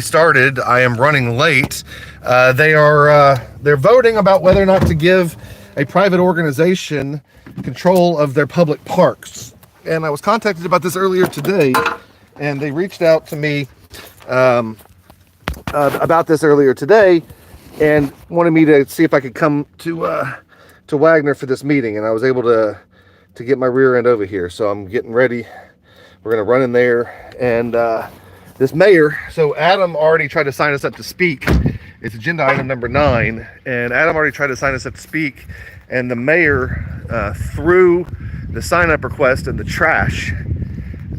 Started. I am running late. They're voting about whether or not to give a private organization control of their public parks. And I was contacted about this earlier today, and they reached out to me about this earlier today, and wanted me to see if I could come to Wagoner for this meeting. And I was able to get my rear end over here, so I'm getting ready. We're gonna run in there and. This mayor, so Adam already tried to sign us up to speak. It's agenda item number 9, and Adam already tried to sign us up to speak, and the mayor threw the sign-up request in the trash.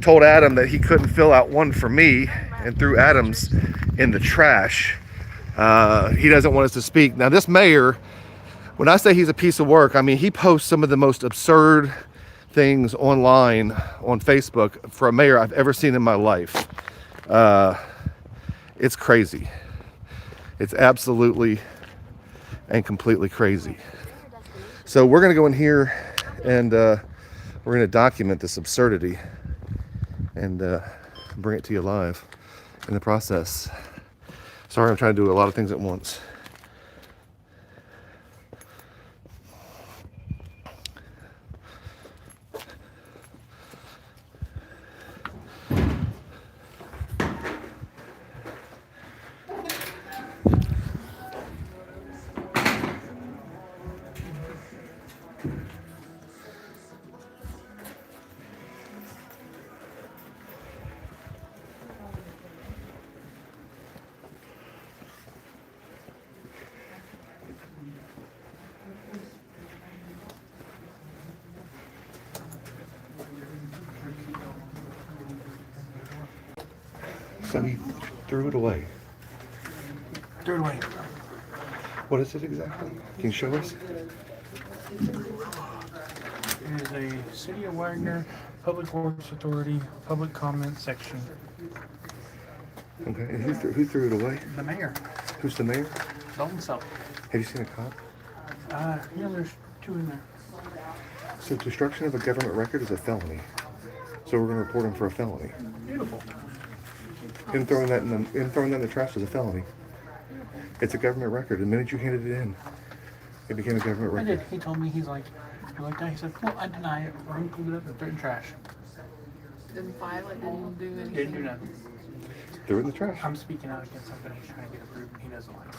Told Adam that he couldn't fill out one for me, and threw Adam's in the trash. He doesn't want us to speak. Now, this mayor, when I say he's a piece of work, I mean he posts some of the most absurd things online on Facebook for a mayor I've ever seen in my life. It's crazy. It's absolutely and completely crazy. So we're going to go in here and we're going to document this absurdity and bring it to you live in the process. Sorry, I'm trying to do a lot of things at once. So he threw it away. Threw it away. What is it exactly? Can you show us? It is a City of Wagoner Public Works Authority public comment section. Okay, and who threw it away? The mayor, Who's the mayor? Dalton Self. Have you seen a cop? Yeah, there's 2 in there. So destruction of a government record is a felony. So we're going to report him for a felony. Beautiful. Him throwing that in the trash is a felony. It's a government record. The minute you handed it in, it became a government I record. did. He told me, he's like that. He said, well, I deny it. I'm going to clean it up and throw it in trash. Didn't file it, didn't do anything. Didn't do nothing. Threw it in the trash. I'm speaking out against something he's trying to get approved and he doesn't like.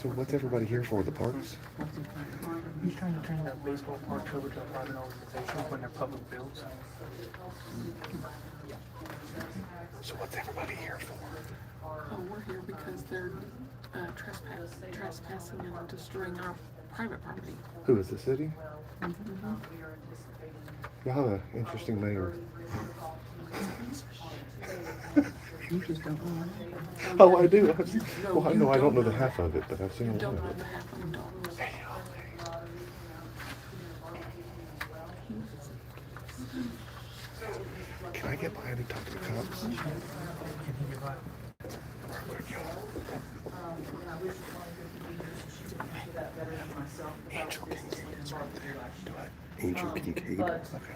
So what's everybody here for? The parks? He's trying to turn the baseball parks over to a private organization when they're public builds. So what's everybody here for? Oh, we're here because they're trespassing and destroying our private property. Who is the city? Y'all have an interesting mayor. You just don't know. Oh, I do. Well, I know I don't know the half of it, but I've seen a lot Don't of know it. the half of the dollars. Can I get by and talk to the cops? Angel Kincaid is right there. Do I? Angel Kincaid,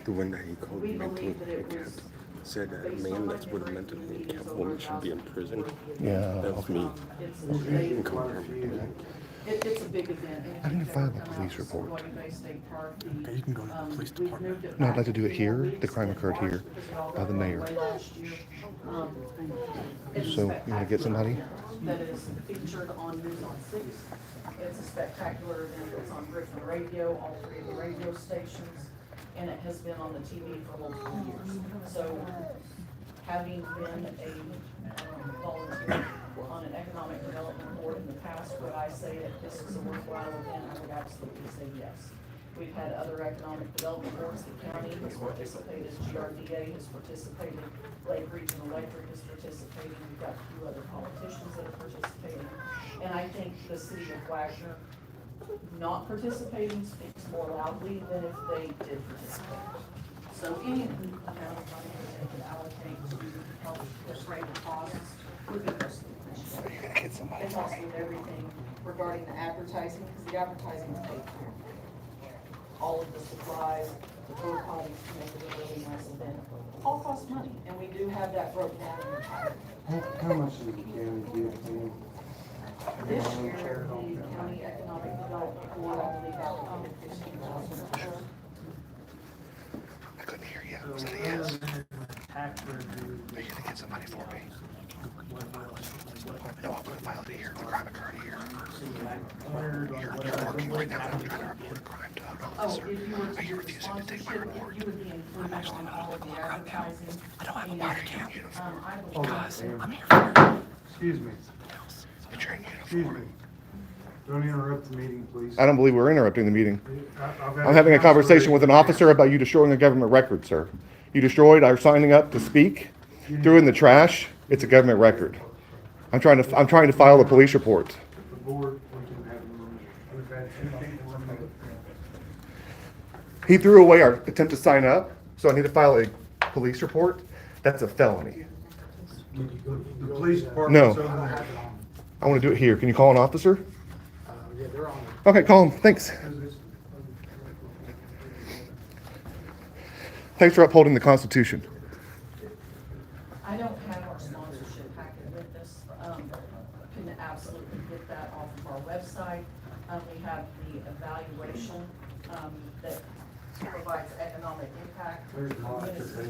the one that he called mentally handicapped, said that a man that's with a mentally handicapped woman should be in prison. Yeah. That was me. You can come here. It's a big event. I need to file a police report. Okay, you can go to the police department. No, I'd like to do it here. The crime occurred here by the mayor. So, you want to get somebody? That is featured on News on 6. It's a spectacular event. It's on Griffin Radio, all 3 of the radio stations, and it has been on the TV for multiple years. So, having been a volunteer on an economic development board in the past, would I say that this is a worthwhile event? I would absolutely say yes. We've had other economic development boards. The county has participated, GRDA has participated, Lake Region Electric has participated. We've got a few other politicians that are participating. And I think the city of Wagoner not participating speaks more loudly than if they did participate. So any amount of money that they could allocate to help defray the costs would be personally appreciated. It's also everything regarding the advertising, because the advertising is paid for. All of the supplies, the porta potties to make it a really nice event, all cost money, and we do have that broken down in the packet. How much did the county give them? This year, the county economic development board, I believe, allocated $15,000. I couldn't hear you. So Was that a other yes? than tax revenue, Are you gonna get some money for me? what else? No, I'm gonna file it here. The crime occurred here. So you had cleared on You're whatever. working right now. I'm trying to report a crime to an Oh, officer. if you were Are to you do refusing to take my sponsorship, report? you would be included on all of the advertising. I don't have a body cam uniform. I believe. Guys, I'm here for Excuse me, But you're in excuse uniform. me. Don't interrupt the meeting, please. I don't believe we're interrupting the meeting. I've had I'm having a conversation with an officer about you destroying a government record, sir. You destroyed our signing up to speak, threw in the trash. It's a government record. I'm trying to file a police report. The board, we can have them. We've had two people remove. He threw away our attempt to sign up, so I need to file a police report. That's a felony. The police department's No. over there. I want to do it here. Can you call an officer? Yeah, they're on. Okay, call him. Thanks. Thanks for upholding the Constitution. I don't have our sponsorship packet with us. Can absolutely get that off of our website. We have the evaluation, that provides economic impact. There's monitors there,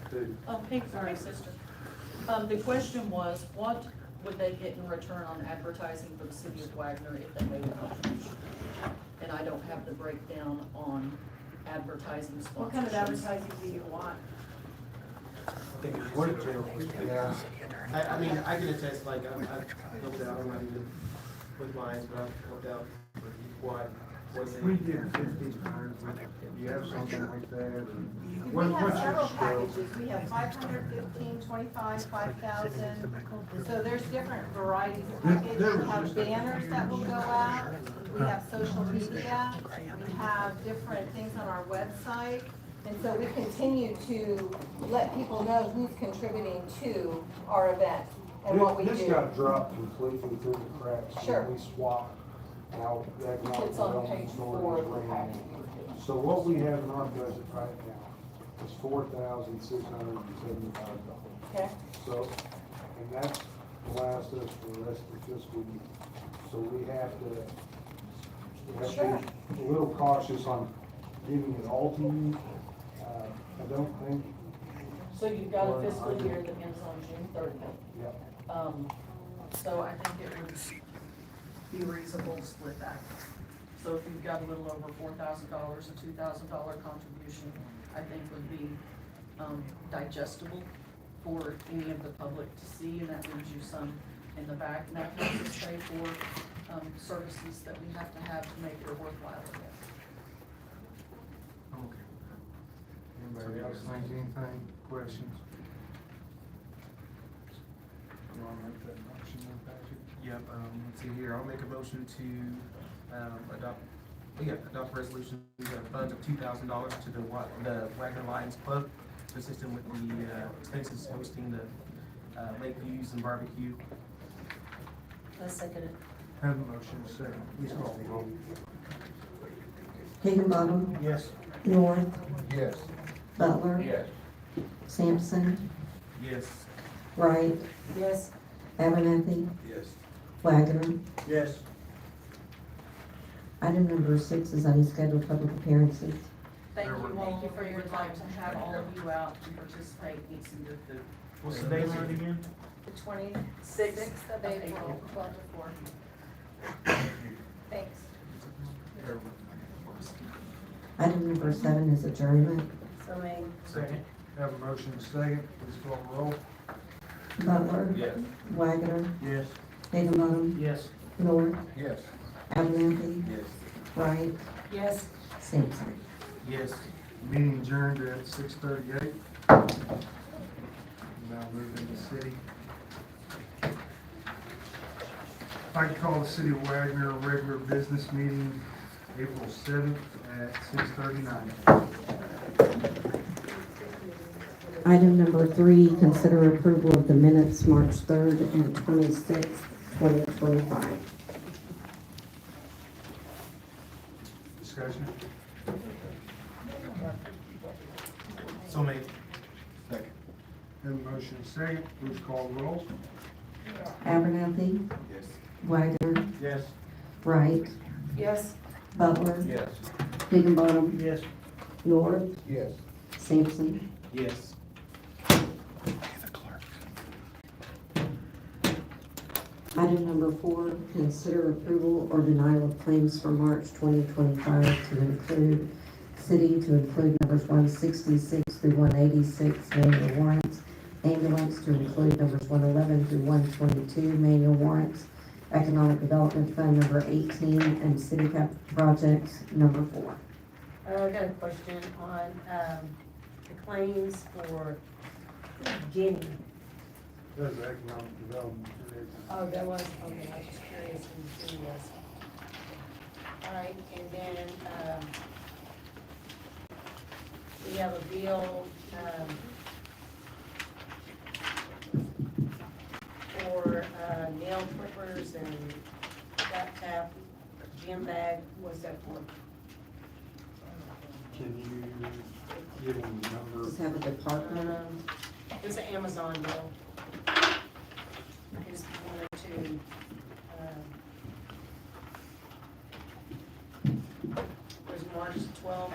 too. Oh, hey, sorry, sister. The question was, what would they get in return on advertising for the city of Wagoner if they made a contribution? And I don't have the breakdown on advertising sponsorships. What kind of advertising do you want? Yeah. I mean, I can attest, like, I've helped out, I'm not even with mine, but I've helped out with what We they. did 1,500, if you have something like that. We have What's your several scope? packages, we have 500, 15, 25, 5,000. So there's different varieties of packages. We have banners that will go out, we have social media, we have different things on our website. And so we continue to let people know who's contributing to our event and what we do. This got dropped completely through the cracks. Sure. When we swapped out that. It's on page 4 of the packet. So what we have in our budget right now is $4,675. Okay? So, and that's last us for the rest of the fiscal year. So we have to be a little cautious on giving it all to you. I don't think, So you've got a fiscal year that ends on June 30th. yeah. So I think it would be reasonable to split that. So if you've got a little over $4,000, a $2,000 contribution, I think would be digestible for any of the public to see, and that leaves you some in the back, and that helps us pay for services that we have to make it a worthwhile event. Okay. Anybody else think anything, questions? You wanna make that motion then, Patrick? Yep, let's see here, I'll make a motion to, adopt a resolution, funds of $2,000 to the Wagner Lions Club to assist them with the, expenses hosting the, lake views and barbecue. I second it. Have a motion, second, please call the roll. Higginbotham, Yes. North, Yes. Butler, Yes. Sampson, Yes. Wright, Yes. Abernathy, Yes. Wagner. Yes. Item number 6 is unscheduled public appearances. Thank you all for your time to have all of you out to participate in some good food. What's the date on it again? The 26th of April, 12 to 4. Thanks. Item number 7 is adjournment. So made. Second. Have a motion, second, please call the roll. Butler, Yes. Wagner, Yes. Higginbotham, Yes. North, Yes. Abernathy, Yes. Wright, Yes. Sampson. Yes. Meeting adjourned at 6:38. Now moving to city. I call the City of Wagner regular business meeting April 7th at 6:39. Item number 3, consider approval of the minutes March 3rd and 26th, 2025. Discussion? So made. Second. Have a motion and second, please call the roll. Abernathy, Yes. Wagoner, Yes. Wright, Yes. Butler, Yes. Higginbotham, Yes. North, Yes. Sampson. Yes. Item number 4, consider approval or denial of claims for March 2025 to include numbers 166 through 186 manual warrants, ambulance to include numbers 111 through 122 manual warrants, economic development fund number 18, and city cap projects number 4. I got a question on, the claims for Jenny. That's economic development. Oh, that was, okay, I was just curious who Jenny was. All right, and then, we have a bill, for, nail clippers and that tap, gym bag, what's that for? Can you give them the number? Just have a department. It's an Amazon bill. I just wanted to, there's March 12,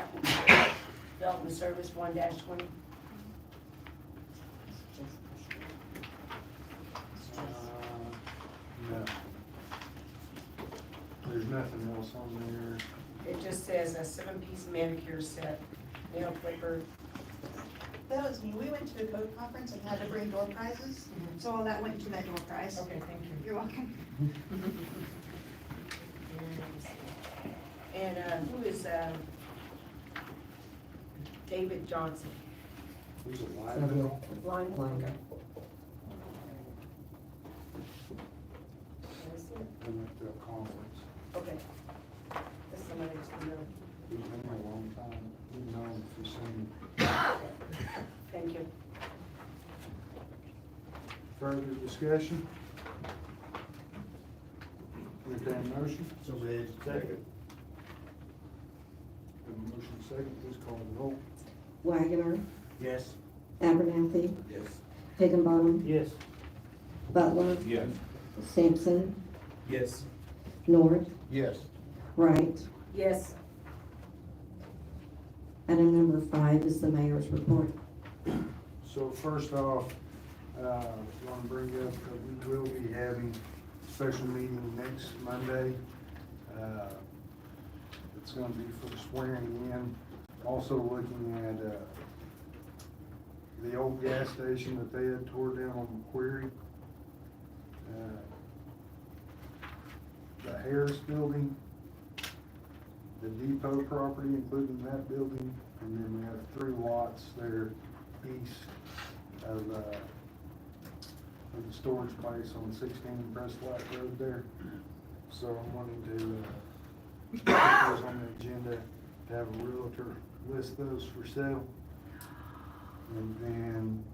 Dalton Service 1-20. No. There's nothing else on It just says a 7-piece manicure set, nail clipper. That was me. We went to a code conference and had to bring door prizes, so all that went to that door prize. Okay, thank you. You're welcome. And, who is, David Johnson? there. Who's a live bill? Line, okay. We went to a conference. Okay. That's somebody just to know. He's been there a long time. We've known him for some. Thank you. Further discussion? Entertain a motion? So moved. Second. Have a motion second, please call the roll. Wagoner, Yes. Abernathy, Yes. Higginbotham, Yes. Butler, Yes. Sampson, Yes. North, Yes. Wright. Yes. Item number 5 is the mayor's report. So first off, want to bring up that we will be having a special meeting next Monday. It's going to be for the swearing in. Also looking at the old gas station that they had tore down on Macquarie. The Harris building, the depot property, including that building, and then we have 3 lots there east of the storage place on 16 Press Flat Road there. So I'm wanting to put those on the agenda, to have a realtor list those for sale. And then,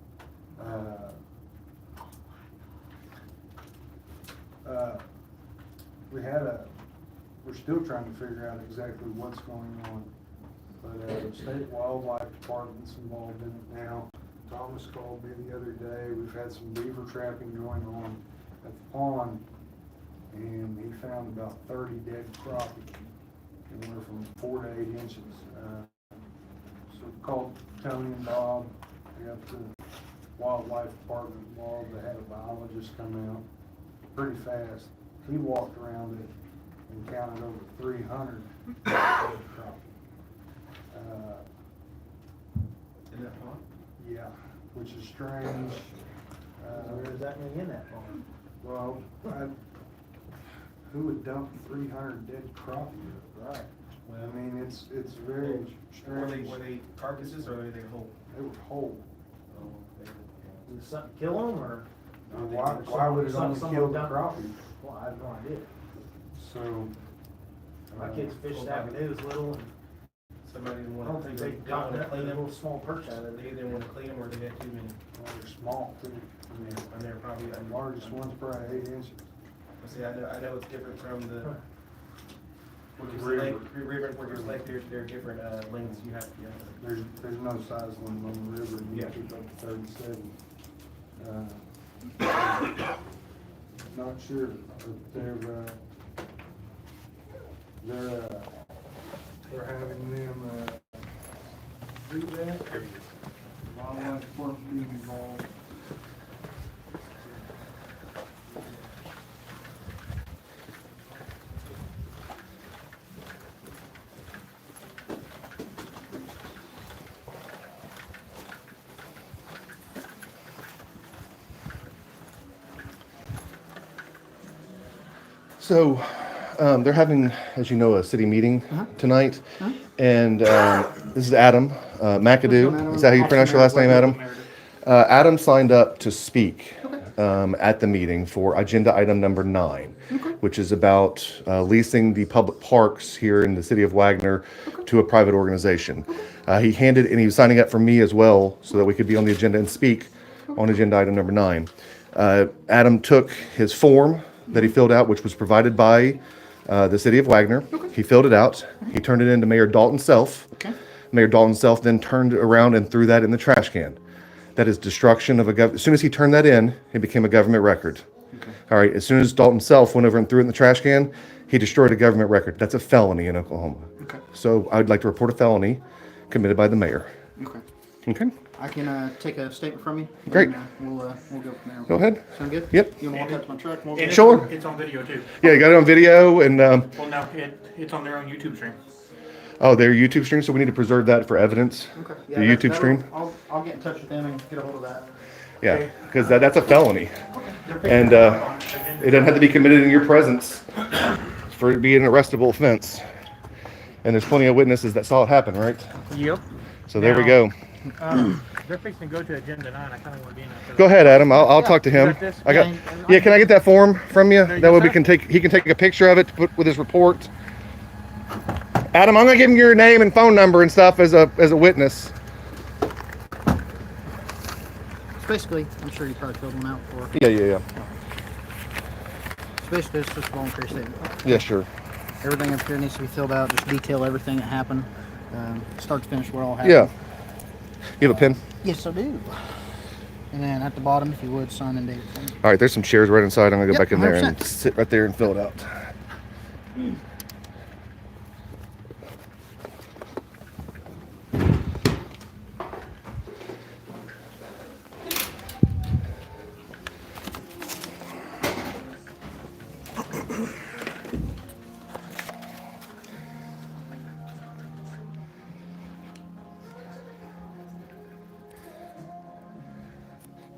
we're still trying to figure out exactly what's going on. But, state wildlife department's involved in it now. Thomas called me the other day. We've had some beaver trapping going on at the pond. And he found about 30 dead crappie. And we're from 4 to 8 inches. So we called Tony and Bob. We got the wildlife department involved. They had a biologist come out pretty fast. He walked around it and counted over 300 dead crappie. In that pond? Yeah, which is strange. Where does that mean in that pond? Well, who would dump 300 dead crappie? Right. Well, I mean, it's very strange. Were they carcasses or were they whole? They were whole. Did something kill them or? Why would it only kill the crappie? Well, I have no idea. So. My kids fished that when they was little and Somebody didn't I want don't to, think they they didn't got want to that clean them. little small perch out of They it. didn't want to clean them or they had too many. Well, they're small too. I mean, And they're probably, the largest one's probably 8 inches. See, I know it's different from the Workers River. Lake, River, Workers Lake, they're different, lengths you have, There's no size limit on the river. You Yeah. keep up to 37. Not sure, but they're having them, do that. Wildlife department being involved. So, they're having, as you know, a city meeting tonight, and this is Adam McAdoo. Is that how you pronounce your last name, Adam? Adam signed up to speak at the meeting for agenda item number 9, which is about leasing the public parks here in the city of Wagoner to a private organization. He was signing up for me as well, so that we could be on the agenda and speak on agenda item number 9. Adam took his form that he filled out, which was provided by the city of Wagoner. He filled it out. He turned it in to Mayor Dalton Self. Mayor Dalton Self then turned around and threw that in the trash can. That is destruction of as soon as he turned that in, it became a government record. All right, as soon as Dalton Self went over and threw it in the trash can, he destroyed a government record. That's a felony in Oklahoma. So I would like to report a felony committed by the mayor. Okay. I can take a statement from you. Great. And, we'll go from there. Go ahead. Sound good? Yep. You want to walk out to my truck? We'll And go- Sure. It's on video too. Yeah, you got it on video, and Well, no, it's on their own YouTube stream. oh, their YouTube stream. So we need to preserve that for evidence. Okay. The that- YouTube that'll- stream. I'll get in touch with them and get a hold of that. Yeah, because that's a felony, and it doesn't have to be committed in your presence for it to be an arrestable offense. And there's plenty of witnesses that saw it happen, right? Yep. So there we Now- go. They're fixing to go to agenda 9. I kind of want to be in that. Go ahead, Adam. I'll talk to him. You got this? I got. Yeah, Yeah, can I get that form from you? There you That go, way we sir. can take. He can take a picture of it to put with his report. Adam, I'm gonna give him your name and phone number and stuff as a witness. It's basically, I'm sure you probably filled one out for. Yeah. It's basically it's just a voluntary statement. Yeah, sure. Everything up here needs to be filled out. Just detail everything that happened, start to finish, what all happened. Yeah. You have a pen? Yes, I do. And then at the bottom, if you would, sign and date it for me. All right. There's some chairs right inside. I'm gonna go Yep, back in there and 100%. sit right there and fill it out.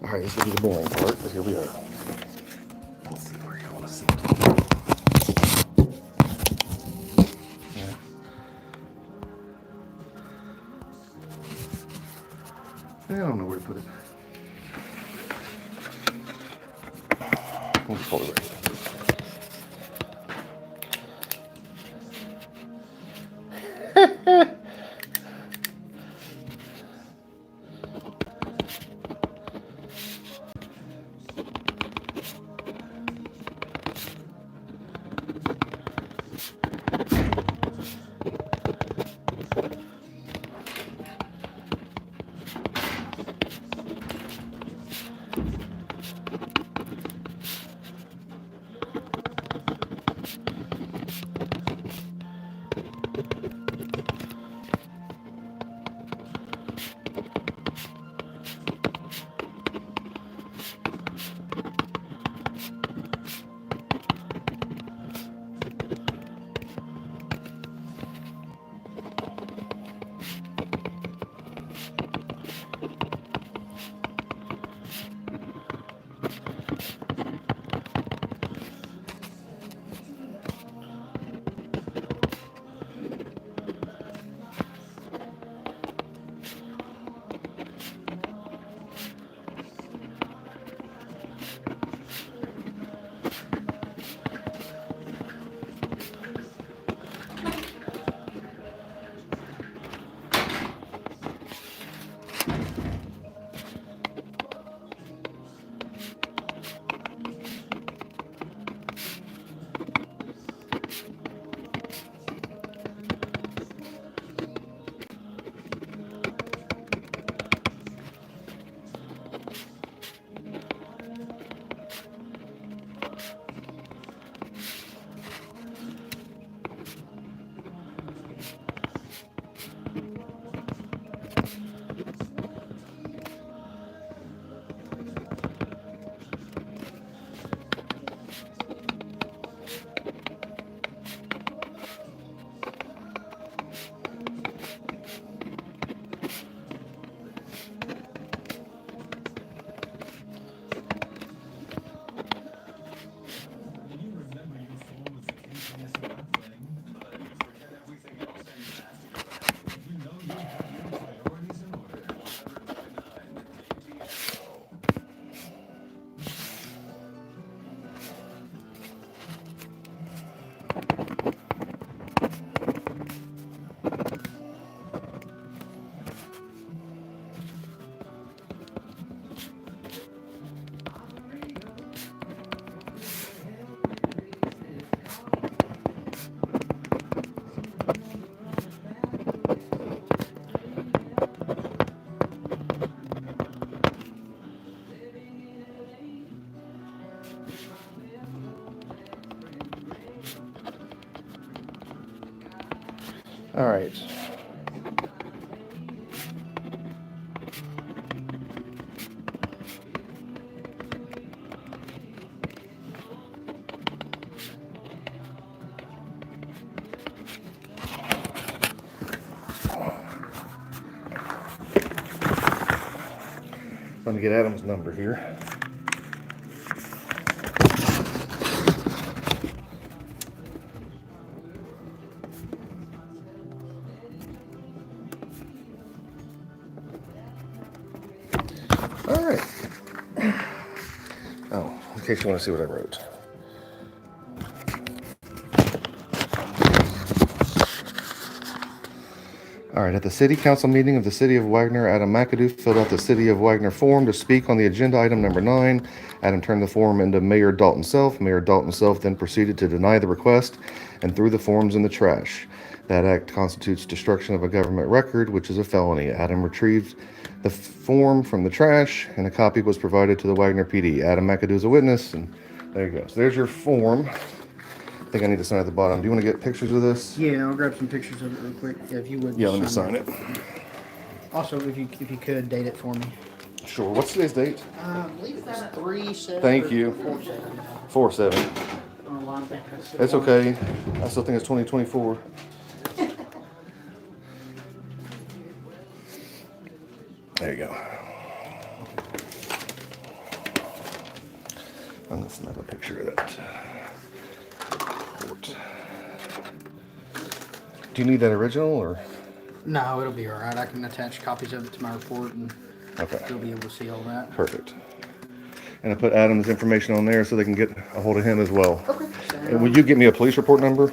All right, this will be the boring part, but here we are. Let's see where you want to see it. Yeah. I don't know where to put it. We'll just hold it right there. All right. I'm gonna get Adam's number here. All right. Oh, in case you want to see what I wrote. All right, at the city council meeting of the city of Wagoner, Adam McAdoo filled out the city of Wagoner form to speak on the agenda item number 9. Adam turned the form into Mayor Dalton Self. Mayor Dalton Self then proceeded to deny the request and threw the forms in the trash. That act constitutes destruction of a government record, which is a felony. Adam retrieved the form from the trash, and a copy was provided to the Wagoner PD. Adam McAdoo is a witness, and there you go. So there's your form. I think I need to sign at the bottom. Do you want to get pictures of this? Yeah, I'll grab some pictures of it real quick. Yeah, if you would. Yeah, let me sign it. Also, if you could date it for me. Sure. What's today's date? I believe it's 3/7. Thank you. 4/7. 4/7. It's okay. I still think it's 2024. There you go. I'm gonna snap a picture of that. Report. Do you need that original or? No, it'll be all right. I can attach copies of it to my report, and Okay. you'll be able to see all that. Perfect. And I put Adam's information on there so they can get a hold of him as well. Okay. And will you get me a police report number?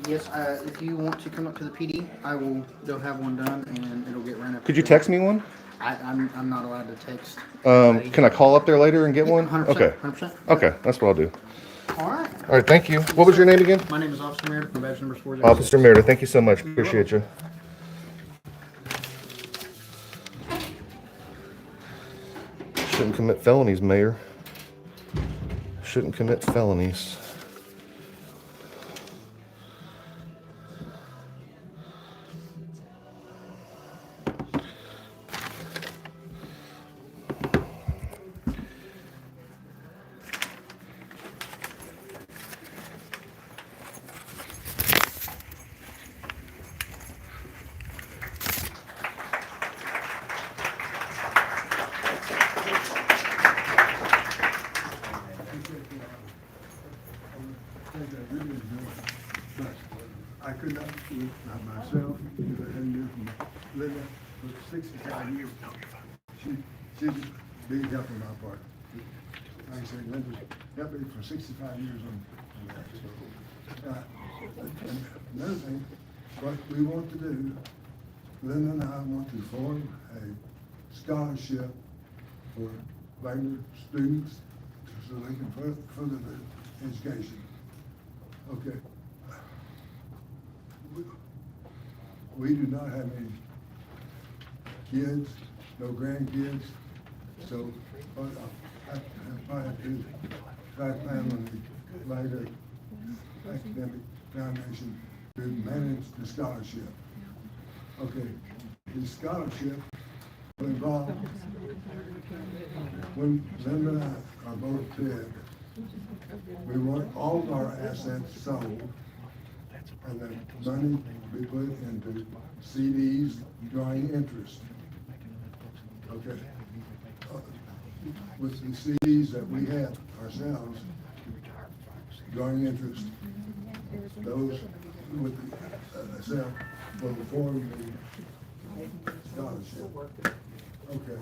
Yes. If you want to come up to the PD, I will go have one done, and it'll get ran up. Could you text me one? I'm not allowed to text. Can I call up there later and get one? 100%. Okay. 100%. Okay, that's what I'll do. All right. All right, thank you. What was your name again? My name is Officer Meredith. My badge number is 406. Officer Meredith, thank you so much. Appreciate you. Shouldn't commit felonies, Mayor. Shouldn't commit felonies. I could not do it by myself, because I hadn't been from Linda for 65 years. She's a big help on my part. Like I said, Linda's helped me for 65 years on that. So, and another thing, what we want to do, Linda and I want to form a scholarship for Wagoner students so they can further their education. Okay. We do not have any kids, no grandkids, so I probably have to try to plan on the later academic foundation to manage the scholarship. Okay, the scholarship will involve, when Linda and I are both dead, we want all of our assets sold and the money be put into CDs drawing interest. Okay. With the CDs that we have ourselves drawing interest, those with the self will form the scholarship. Okay.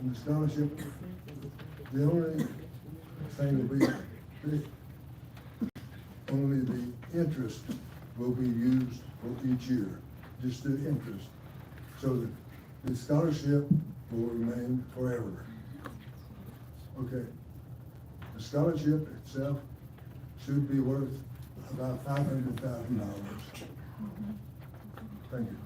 The scholarship, the only thing that we, only the interest will be used for each year, just the interest. So that the scholarship will remain forever. Okay. The scholarship itself should be worth about $500,000. Thank you.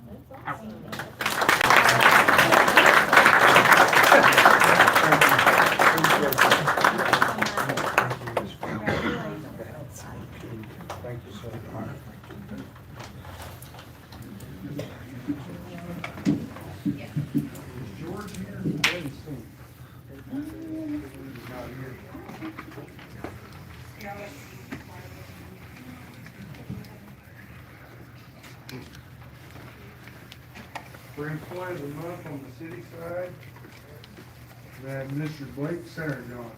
point of the month on the city side, we have Mr. Blake Sarahjohn.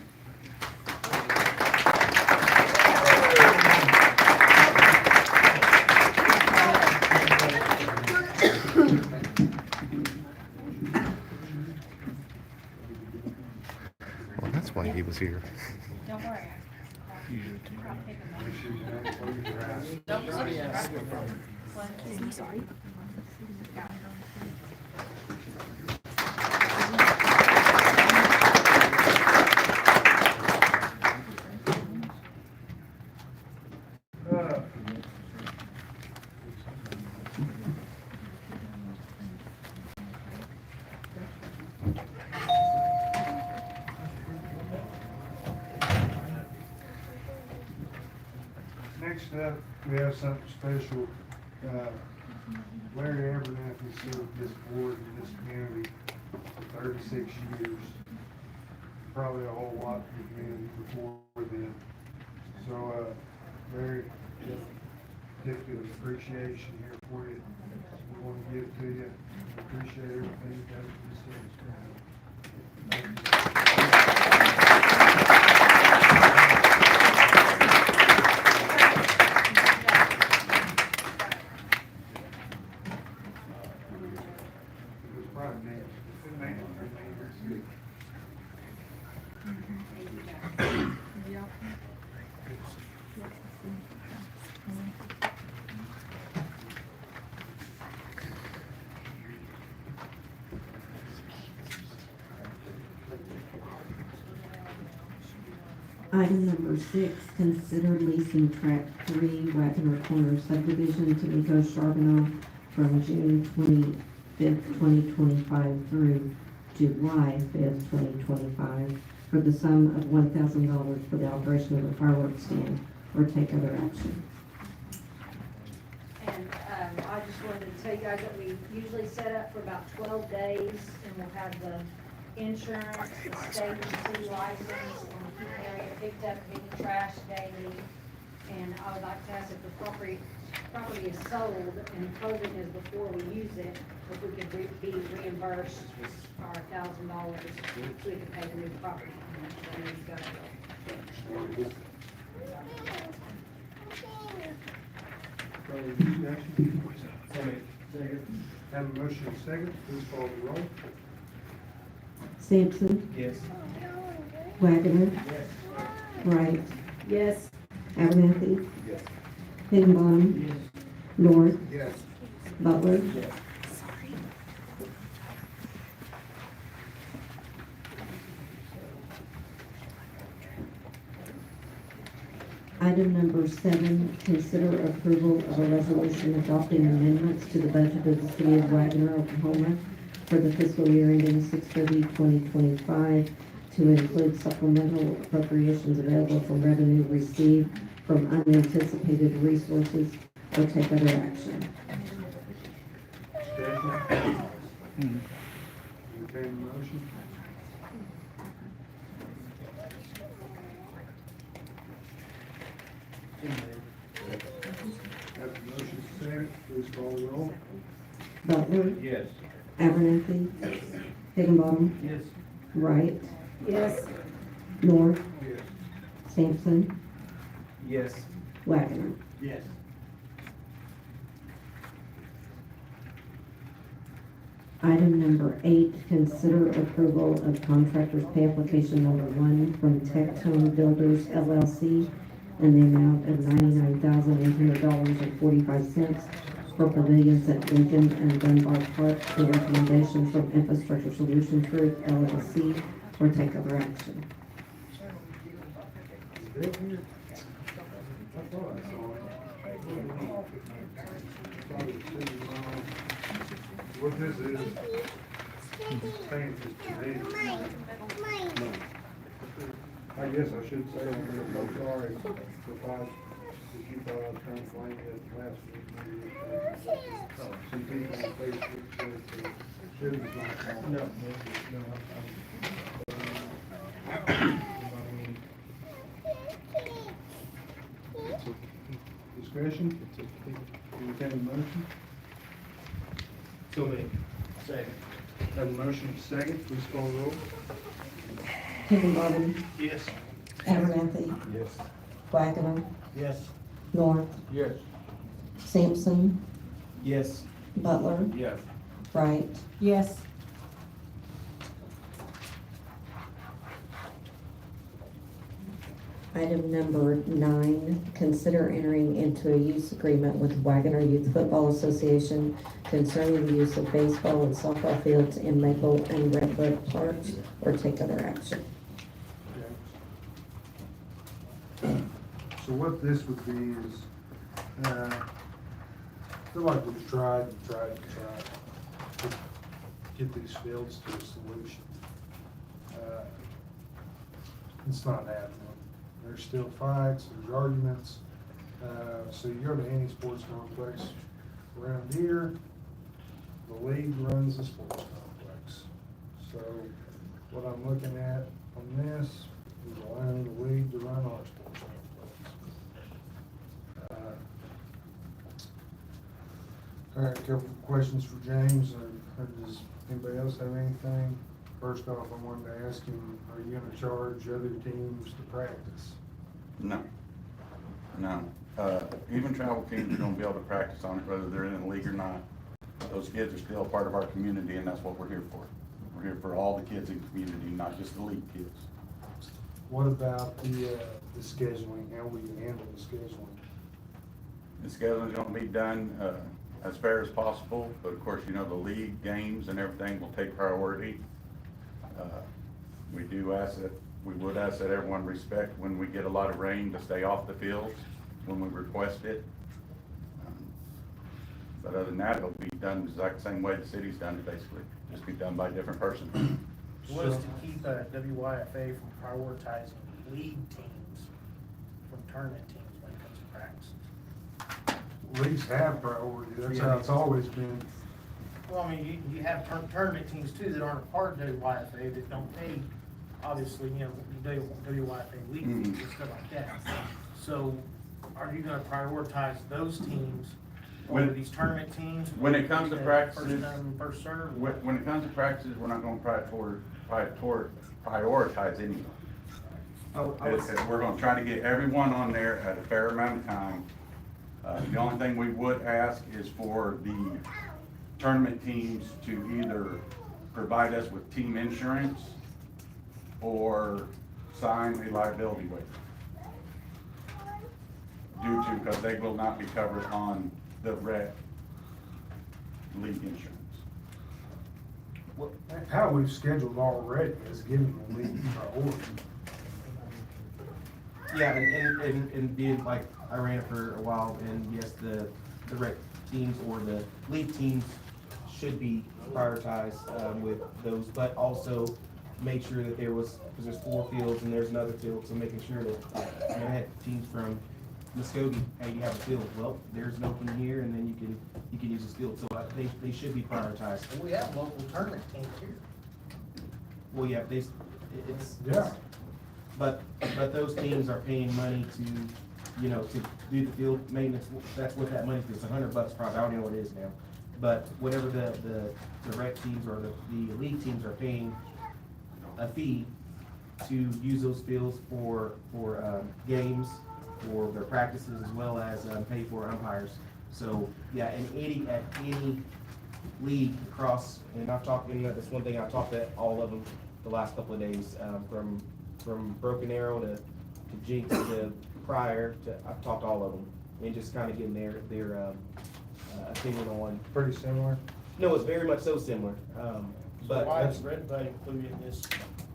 Well, that's why he was here. Don't worry. Next up, we have something special. Larry Abernathy served this board and this community for 36 years. Probably a whole lot of the community before then. So, Larry, certificate of appreciation here for you. We want to give it to you. We appreciate everything you've done for the city. It was probably named. Item number 6, consider leasing track 3 Wagoner Corner subdivision to Nico Charbonneau from June 25th, 2025 through July 5th, 2025 for the sum of $1,000 for the operation of a fireworks stand or take other action. And I just wanted to tell you guys that we usually set up for about 12 days, and we'll have the insurance, the state and city license, and keep the area picked up, getting trash daily. And I would like to ask if the property is sold and closing is before we use it, if we could be reimbursed our $1,000 so we could pay the new property. And then go. Further discussion? Have a motion and second, please call the roll. Sampson, Yes. Wagoner, Yes. Wright, Yes. Abernathy, Yes. Higginbotham, Yes. North, Yes. Butler. Yes. Item number 7, consider approval of a resolution adopting amendments to the budget of the city of Wagoner, Oklahoma for the fiscal year ending 6/30/2025 to include supplemental appropriations available from revenue received from unanticipated resources or take other action. Discussion? Entertain the motion? Have a motion and second, please call the roll. Butler, Yes. Abernathy, Higginbotham, Yes. Wright, Yes. North, Yes. Sampson, Yes. Wagoner. Yes. Item number 8, consider approval of contractor's pay application number 1 from Tectone Builders LLC in the amount of $99,800.45 for pavilions at Lincoln and Dunbar Park, the recommendation from Infrastructure Solutions Group LLC, or take other action. What this is paying for today. I guess I should say, I'm sorry if you thought I was trying to blame it last week. Maybe some people on Facebook said that Jim was not calling. No. Discussion? Entertain a motion? So made. Second. Have a motion and a second, please call the roll. Higginbotham, Yes. Abernathy, Yes. Wagoner, Yes. North, Yes. Sampson, Yes. Butler, Yes. Wright. Yes. Item number 9, consider entering into a use agreement with Wagoner Youth Football Association concerning the use of baseball and softball fields in Maple and Redbud parks, or take other action. So what this would be is, I feel like we've tried to get these fields to a solution. It's not happening. There's still fights, there's arguments. So you go to any sports complex around here, the league runs the sports complex. So what I'm looking at on this is allowing the league to run our sports complex. All right, a couple of questions for James, or does anybody else have anything? First off, I wanted to ask him, are you gonna charge other teams to practice? No. Even travel teams are gonna be able to practice on it, whether they're in the league or not. Those kids are still part of our community, and that's what we're here for. We're here for all the kids in the community, not just the league kids. What about the scheduling, how we can handle the scheduling? The scheduling's gonna be done, as fair as possible, but of course, you know, the league games and everything will take priority. We would ask that everyone respect when we get a lot of rain to stay off the fields when we request it. But other than that, it'll be done the exact same way the city's done it, basically, just be done by a different person. Was to keep WYFA from prioritizing league teams from tournament teams when it comes to practice. Leagues have priority, that's how it's always been. Well, I mean, you have tournament teams too that aren't a part of WYFA that don't pay, obviously, you know, WYFA league fees and stuff like that. So are you gonna prioritize those teams over these tournament teams? When it comes to practices, First come, first served? when it comes to practices, we're not gonna prioritize anyone. We're gonna try to get everyone on there at a fair amount of time. The only thing we would ask is for the tournament teams to either provide us with team insurance or sign a liability waiver. Because they will not be covered on the red league insurance. How we've scheduled already is giving the league priority. Yeah, and being like, I ran it for a while, and yes, the rec teams or the league teams should be prioritized with those, but also make sure that there was, because there's 4 fields and there's another field, so making sure that, I had teams from Muskogee, hey, you have a field, well, there's an opening here, and then you can use this field, so they should be prioritized. And we have local tournament teams here. Well, yeah, Yeah. but those teams are paying money to, you know, to do the field maintenance, that's what that money is, $100 probably, I don't know what it is now. But whatever the rec teams or the league teams are paying a fee to use those fields for games, for their practices, as well as pay for umpires. So, yeah, and at any league across, and I've talked, and that's one thing, I talked to all of them the last couple of days, from Broken Arrow to Jinx to Pryor to, I've talked to all of them, and just kind of getting their opinion on. Pretty similar. No, it's very much so similar, but. Why is Redbud included in this?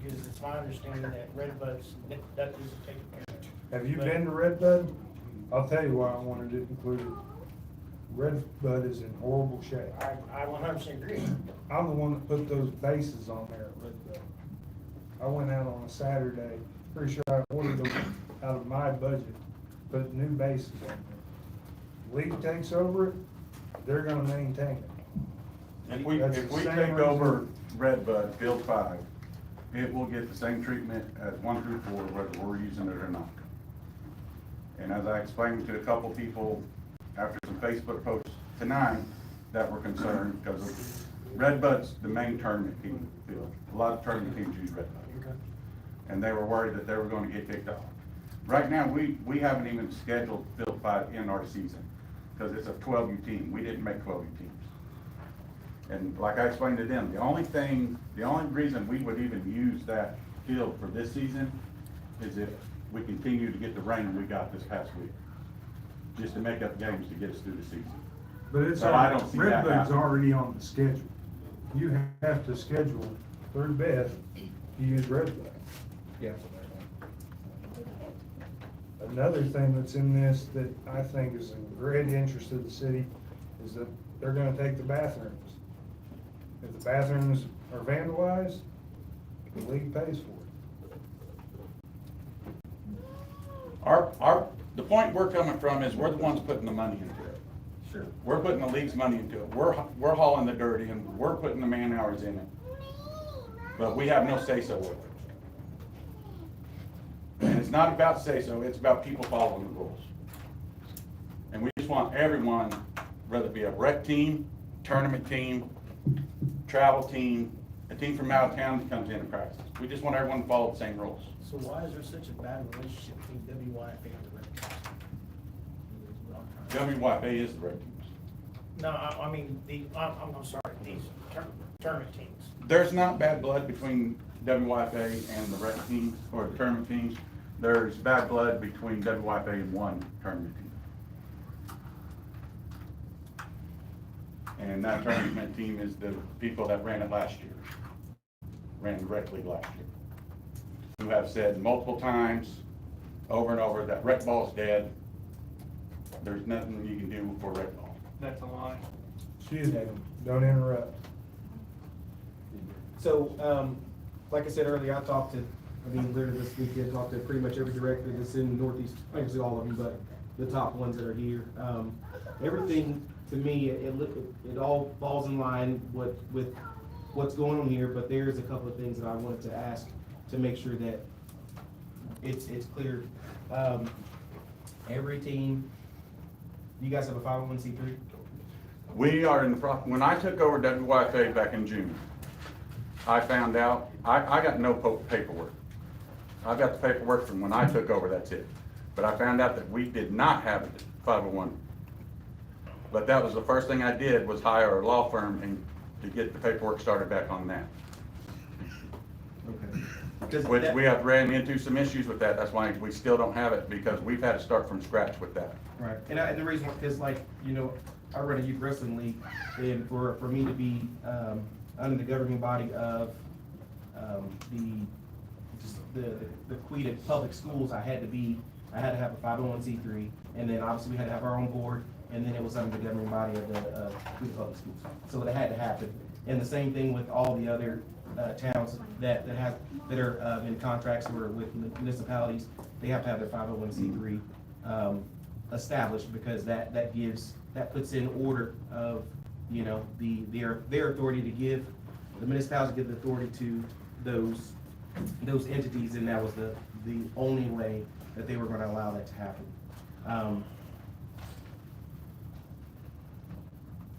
Because it's my understanding that Redbud's, that isn't taken care of. Have you been to Redbud? I'll tell you why I wanted it included. Redbud is in horrible shape. I 100% agree. I'm the one that put those bases on there at Redbud. I went out on a Saturday, pretty sure I ordered them out of my budget, put new bases on there. League takes over it, they're gonna maintain it. If we That's take the same over reason. Redbud, Field 5, it will get the same treatment as 1 through 4, whether we're using it or not. And as I explained to a couple people after some Facebook posts tonight that were concerned because of Redbud's the main tournament team field. A lot of tournament teams use Redbud. And they were worried that they were gonna get kicked off. Right now, we haven't even scheduled Field 5 in our season, because it's a 12U team. We didn't make 12U teams. And like I explained to them, the only reason we would even use that field for this season is if we continue to get the rain we got this past week, just to make up games to get us through the season. But it's, I don't see that Redbud's happening. already on the schedule. You have to schedule through Beth to use Redbud. Yeah. Another thing that's in this that I think is in great interest of the city is that they're gonna take the bathrooms. If the bathrooms are vandalized, the league pays for it. The point we're coming from is we're the ones putting the money into it. Sure. We're putting the league's money into it. We're hauling the dirt in, we're putting the man hours in it. But we have no say-so with it. And it's not about say-so, it's about people following the rules. And we just want everyone, whether it be a rec team, tournament team, travel team, a team from out of town that comes in and practices. We just want everyone to follow the same rules. So why is there such a bad relationship between WYFA and the rec teams? WYFA is the rec teams. No, I mean, I'm sorry, these tournament teams. There's not bad blood between WYFA and the rec teams or the tournament teams. There's bad blood between WYFA and one tournament team. And that tournament team is the people that ran it last year, ran the rec league last year, who have said multiple times, over and over, that rec ball's dead. There's nothing you can do for rec ball. That's a lie. Excuse me, don't interrupt. So, like I said earlier, literally this weekend, talked to pretty much every director that's in Northeast, actually all of them, but the top ones that are here. Everything, to me, it all falls in line with what's going on here, but there's a couple of things that I wanted to ask to make sure that it's clear. Every team, you guys have a 501c3? We are in the when I took over WYFA back in June, I found out, I got no paperwork. I got the paperwork from when I took over, that's it. But I found out that we did not have a 501. But that was the first thing I did, was hire a law firm and to get the paperwork started back on that. Okay. Which we have ran into some issues with that, that's why we still don't have it, because we've had to start from scratch with that. Right, and the reason, because like, I run a youth wrestling league, and for me to be, under the governing body of, the Queen Public Schools, I had to have a 501c3, and then obviously we had to have our own board, and then it was under the governing body of the, Queen Public Schools. So it had to happen, and the same thing with all the other, towns that are in contracts or with municipalities, they have to have their 501c3, established, because that puts in order of, their authority to give, the municipalities give the authority to those entities, and that was the only way that they were gonna allow that to happen.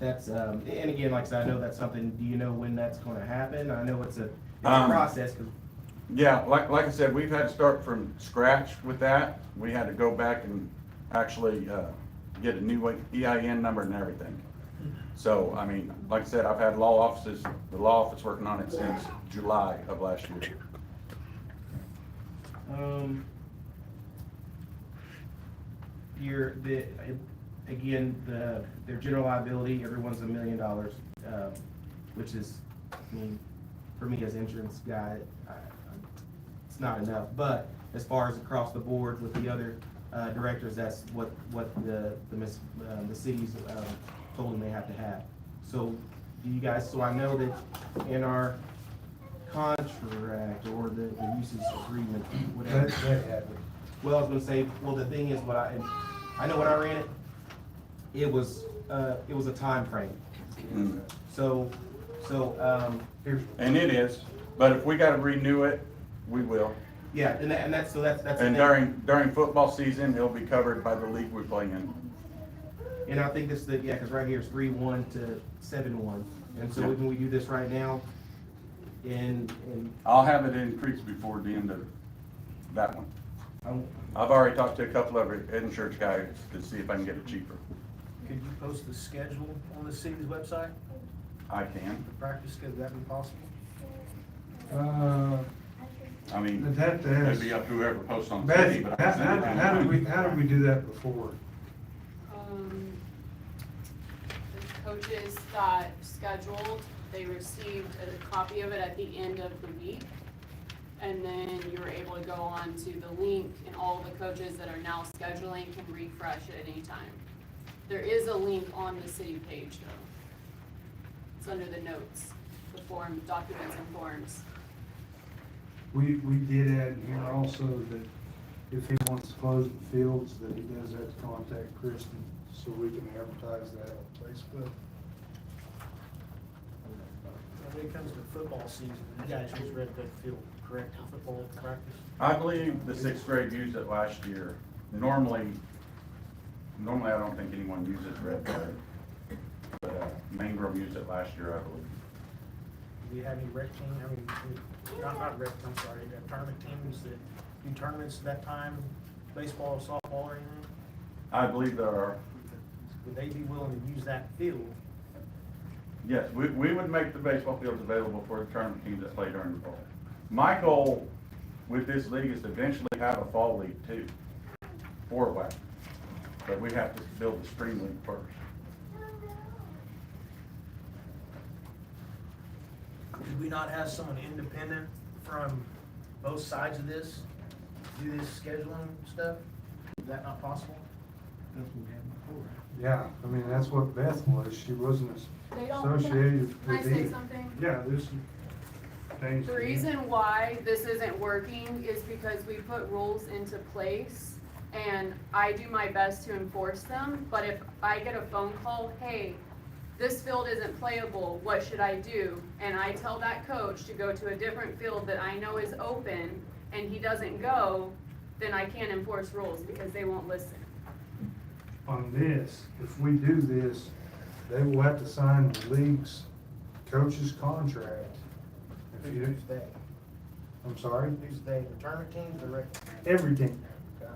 That's, and again, like I said, I know that's something, do you know when that's gonna happen? I know it's a process, 'cause Yeah, like I said, we've had to start from scratch with that. We had to go back and actually get a new EIN number and everything. So, I mean, like I said, I've had the law office working on it since July of last year. Their general liability, everyone's $1 million, which is, I mean, for me as insurance guy, it's not enough. But as far as across the board with the other directors, that's what the cities told them they have to have. So do you guys, so I know that in our contract or the uses agreement, whatever. Well, I was gonna say, well, the thing is, I know when I ran it, it was a time frame. So, and it is, but if we gotta renew it, we will. Yeah, and that's And during football season, it'll be covered by the league we play in. And I think this, because right here is 3-1 to 7-1, And so when we do this right now, and I'll have it increased before the end of that one. I'm, I've already talked to a couple of insurance guys to see if I can get it cheaper. Could you post the schedule on the city's website, I can. the practice schedule, would that be possible? I mean, That'd it'd be up to whoever posts on the city, Beth, but I can send it to you. how did we do that before? The coaches got scheduled, they received a copy of it at the end of the week. And then you were able to go on to the link, and all the coaches that are now scheduling can refresh it at any time. There is a link on the city page though. It's under the notes, the form, documents and forms. We did add in here also that if he wants to close the fields, that he does have to contact Kristen, so we can advertise that on Facebook. When it comes to football season, you guys use Red Bud Field, correct, for football practice? I believe the sixth grade used it last year. Normally I don't think anyone uses Red Bud. But Main Grove used it last year, I believe. Do you have any rec team, not rec, I'm sorry, tournament teams that do tournaments at that time, baseball or softball or anything? I believe there are. Would they be willing to use that field? Yes, we would make the baseball fields available for the tournament teams that play during the fall. My goal with this league is to eventually have a fall league too, for WAC. But we have to build the spring league first. Could we not have someone independent from both sides of this, do this scheduling stuff? Is that not possible? Yeah, I mean, that's what Beth was, she wasn't They don't- associated Can I with say either. something? Yeah, this things. The reason why this isn't working is because we put rules into place and I do my best to enforce them, but if I get a phone call, hey, this field isn't playable, what should I do? And I tell that coach to go to a different field that I know is open and he doesn't go, then I can't enforce rules because they won't listen. On this, if we do this, they will have to sign the league's coach's contract. If you, Who's they? I'm sorry, Who's they, the tournament teams, the rec? every team. Okay.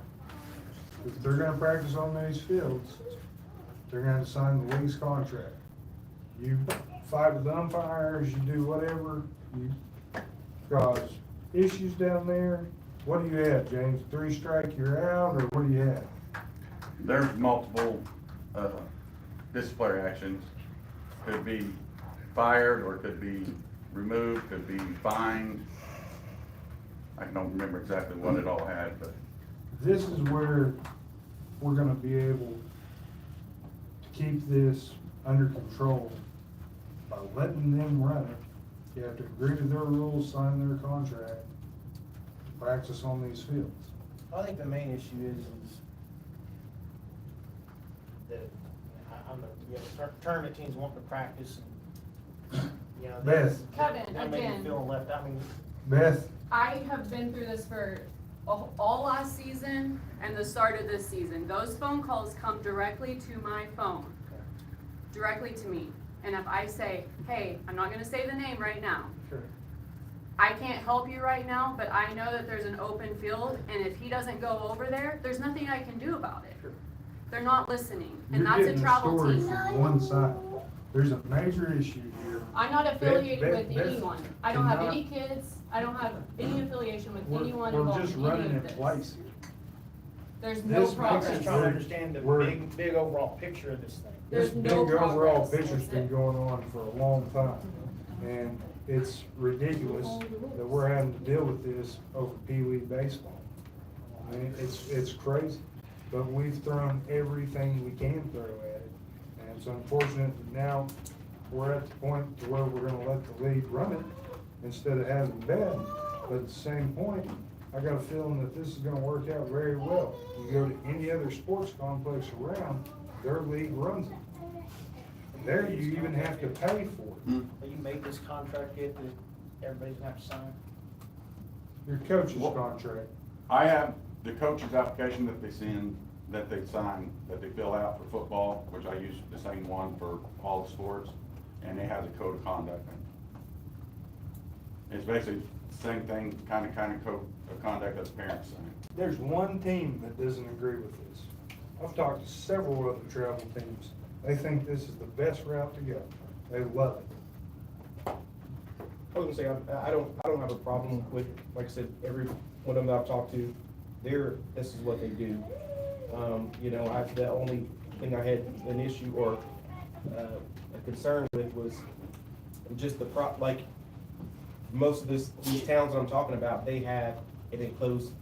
If they're gonna practice on these fields, they're gonna have to sign the league's contract. You fight with umpires, you do whatever, you cause issues down there. What do you have, James? 3 strike, you're out, or what do you have? There's multiple disciplinary actions. Could be fired or could be removed, could be fined. I don't remember exactly what it all had, but This is where we're gonna be able to keep this under control by letting them run it. You have to agree to their rules, sign their contract, to practice on these fields. I think the main issue is that, tournament teams want to practice and, Beth. Kevin, that may again. be feeling left out. I mean, Beth, I have been through this for all last season and the start of this season. Those phone calls come directly to my phone, directly to me. And if I say, hey, I'm not gonna say the name right now. Sure. I can't help you right now, but I know that there's an open field, and if he doesn't go over there, there's nothing I can do about it. They're not listening, and you're that's a getting the travel story team. from one side. There's a major issue here. I'm not affiliated with Beth anyone. I don't have cannot- any kids. I don't have any affiliation with We're- anyone we're involved just in any running of in this. place. There's no This I'm progress. just trying to understand the We're- big overall picture of this thing. This There's big no overall progress. picture's That's been it. going on for a long time. And it's ridiculous that we're having to deal with this over Pee Wee baseball. I mean, it's crazy, but we've thrown everything we can throw at it. And it's unfortunate that now we're at the point to where we're gonna let the league run it instead of having Beth. But at the same point, I got a feeling that this is gonna work out very well. You go to any other sports complex around, their league runs it. There you even have to pay for it. But you made this contract yet that everybody's gonna have to sign? Your coach's Well- contract. I have the coach's application that they send, that they sign, that they fill out for football, which I use the same one for all the sports. and it has a code of conduct. It's basically the same thing, kind of code of conduct as parents sign. There's one team that doesn't agree with this. I've talked to several other travel teams. They think this is the best route to go. They love it. I was gonna say, I don't have a problem with, like I said, every one of them I've talked to, this is what they do. You know, the only thing I had an issue or a concern with was just like, most of these towns that I'm talking about, they have an enclosed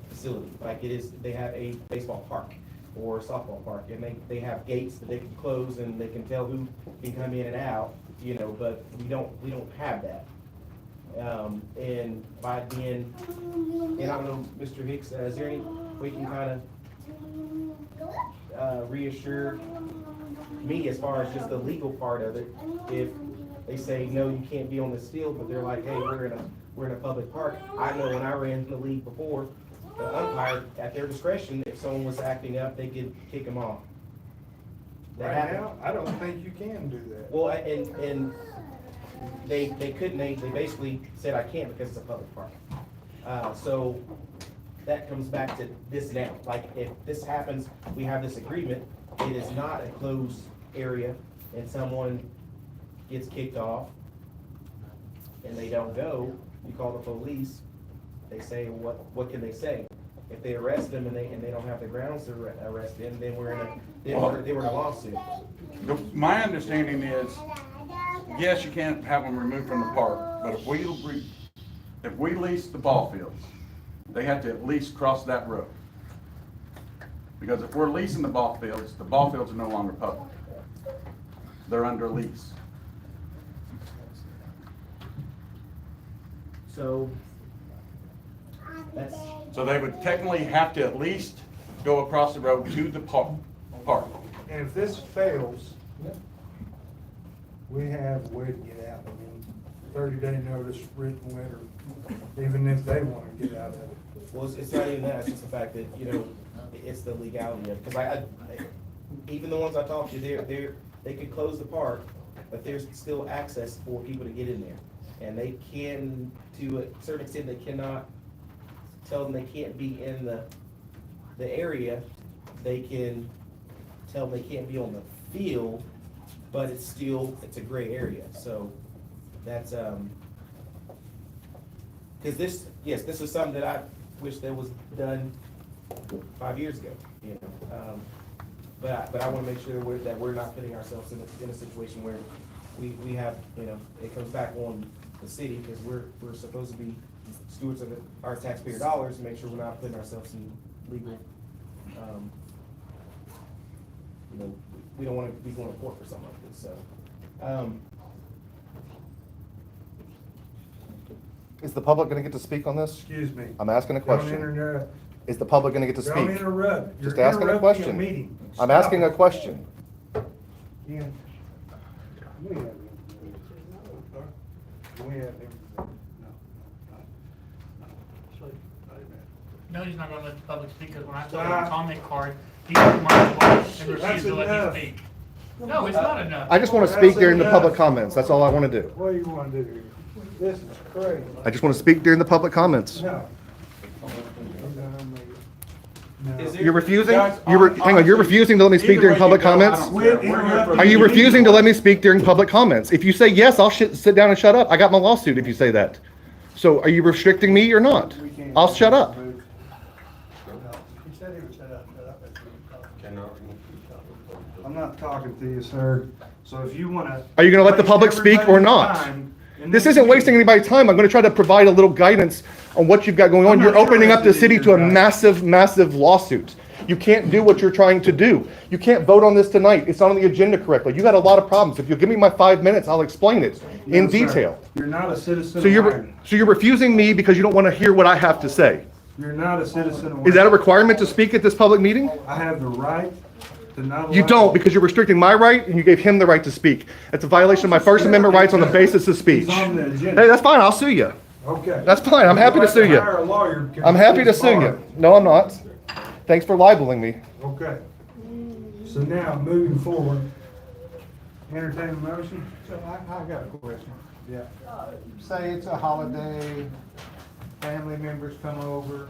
facility. Like they have a baseball park or a softball park, and they have gates that they can close and they can tell who can come in and out, you know, but we don't have that. And by being, and I don't know, Mr. Hicks, is there any way you can kind of reassure me as far as just the legal part of it? If they say, no, you can't be on this field, but they're like, hey, we're in a public park. I know when I ran the league before, the umpire, at their discretion, if someone was acting up, they could kick them off. Right now, I don't think you can do that. Well, and they couldn't, they basically said I can't because it's a public park. So that comes back to this now. Like, if this happens, we have this agreement, it is not a closed area, and someone gets kicked off, and they don't go, you call the police, they say, what can they say? If they arrest them and they don't have the grounds to arrest them, then we're in a lawsuit. My understanding is, yes, you can't have them removed from the park, but if we lease the ball fields, they have to at least cross that road. Because if we're leasing the ball fields are no longer public. They're under lease. So So they would technically have to at least go across the road to the park. And if this fails, we have a way to get out. I mean, 30-day notice, written letter, even if they want to get out of it. Well, it's not even that, it's just the fact that, you know, it's the legality of it. Because I even the ones I talked to, they could close the park, but there's still access for people to get in there. And they can, to a certain extent, they cannot tell them they can't be in the area. They can tell them they can't be on the field, but it's a gray area. So that's, because this is something that I wish that was done 5 years ago, you know. But I want to make sure that we're not putting ourselves in a situation where we have, you know, it comes back on the city, because we're supposed to be stewards of our taxpayer dollars, and make sure we're not putting ourselves in legal, you know, we don't want to be going to court for something like this, so. Is the public going to get to speak on this? Excuse me. I'm asking a question. Don't interrupt. Is the public going to get to speak? Don't interrupt. Just You're asking a interrupting question. meeting. I'm Stop asking it. a question. Yeah. We have it. We have it. No, he's not gonna let the public speak, because when I told him the comment card, he took my voice and refused to let enough. me speak. No, it's not enough. I just want to speak during the public comments. That's all I want to do. What do you want to do here? This is crazy. I just want to speak during the public comments. No. No. You're refusing? Guys, Hang on, you're refusing to let me speak Either during way public you go, I comments? don't care. We're here for Are you the refusing to let me speak during public comments? If you say yes, I'll sit down and shut up. I got my lawsuit if you say that. So are you restricting me or not? I'll shut up. He said he would shut up. I'm not talking to you, sir. So if you want to. Are you going to let the public speak or not? This isn't wasting anybody's time. I'm going to try to provide a little guidance on what you've got going on. I'm not You're opening up the interested in city to your a guidance. massive lawsuit. You can't do what you're trying to do. You can't vote on this tonight. It's not on the agenda correctly. You got a lot of problems. If you'll give me my 5 minutes, I'll explain it in No, sir. detail. You're not a citizen So of you're Wyden. refusing me because you don't want to hear what I have to say. You're not a citizen of Wyden. Is that a requirement to speak at this public meeting? I have the right to not. You allow- don't, because you're restricting my right and you gave him the right to speak. That's a violation of my First Amendment rights on the basis of speech. It's on the agenda. Hey, that's fine. I'll sue you. Okay. That's fine. I'm happy to sue you. Hire a lawyer. I'm happy to sue you. No, I'm not. Thanks for libeling me. Okay. So now, moving forward, Entertain a motion? So I got a question. Yeah. Say it's a holiday, family members come over,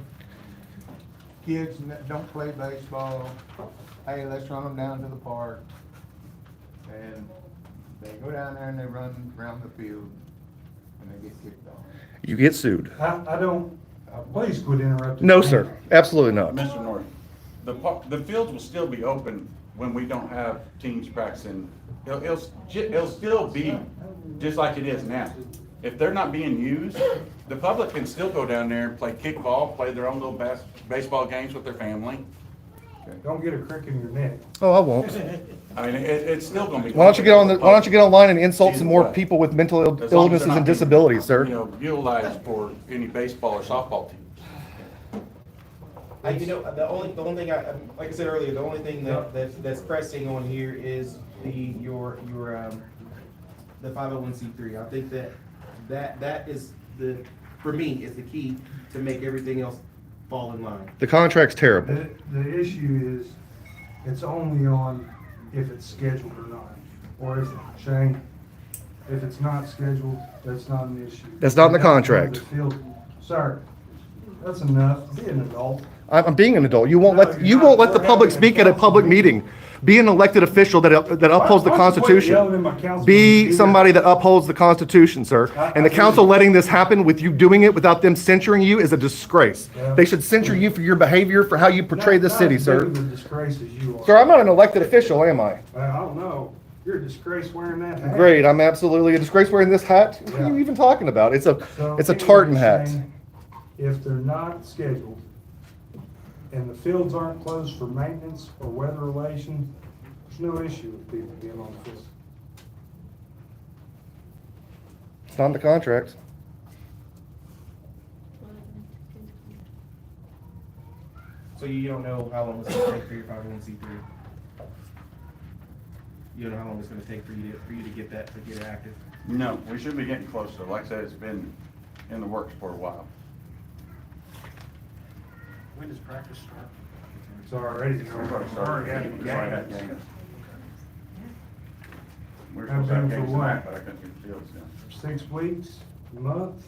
kids don't play baseball. Hey, let's run them down to the park. And they go down there and they run around the field and they get kicked off. You get sued. I don't, please quit interrupting. No, sir. Absolutely not. Mr. North, the fields will still be open when we don't have teams practicing. It'll still be just like it is now. If they're not being used, the public can still go down there and play kickball, play their own little baseball games with their family. Don't get a crick in your neck. Oh, I won't. I mean, it's still gonna be. Why don't you get online and insult some more What? people with mental As long as illnesses they're not and being, disabilities, sir? You know, utilized for any baseball or softball teams. You know, the only thing like I said earlier, the only thing that's pressing on here is the 501c3. I think that is for me, is the key to make everything else fall in line. The contract's terrible. The issue is, it's only on if it's scheduled or not. Or if, Shane, if it's not scheduled, that's not an issue. That's not in the contract. Sir, that's enough. Be an adult. I'm being an adult. You won't let the public speak at a public meeting. Be an elected official that upholds the Constitution. Be somebody that upholds the Constitution, sir. And the council letting this happen with you doing it without them censuring you is a disgrace. They should censure you for your behavior, for how you portray the city, sir. Not as big of a disgrace as you are. Sir, I'm not an elected official, am I? I don't know. You're a disgrace wearing that hat. Great, I'm absolutely a disgrace wearing this hat. What are you even talking about? It's a tartan hat. If they're not scheduled, and the fields aren't closed for maintenance or weather relation, there's no issue with people being on the field. It's not in the contract. So you don't know how long it's gonna take for your 501c3? You don't know how long it's gonna take for you to get it active? No, we should be getting closer. Like I said, it's been in the works for a while. When does practice start? It's already. We've already started. Already We've already had games. We're Have supposed to have been for games what? tonight, but I couldn't get the fields down. 6 weeks, a month?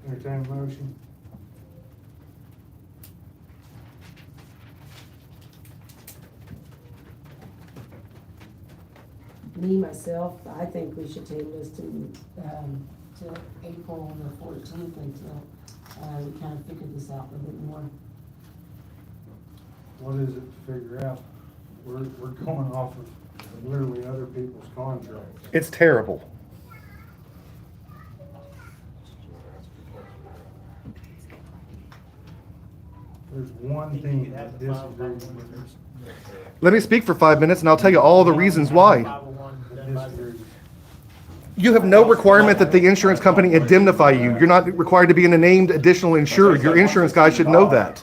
Entertain a motion. Me, myself, I think we should table this to April the 14th until we kind of figure this out a little bit more. What is it to figure out? We're going off of literally other people's contracts. It's terrible. There's one thing that disagrees with us. Let me speak for 5 minutes and I'll tell you all the reasons why. Disagrees. You have no requirement that the insurance company indemnify you. You're not required to be a named additional insured. Your insurance guy should know that.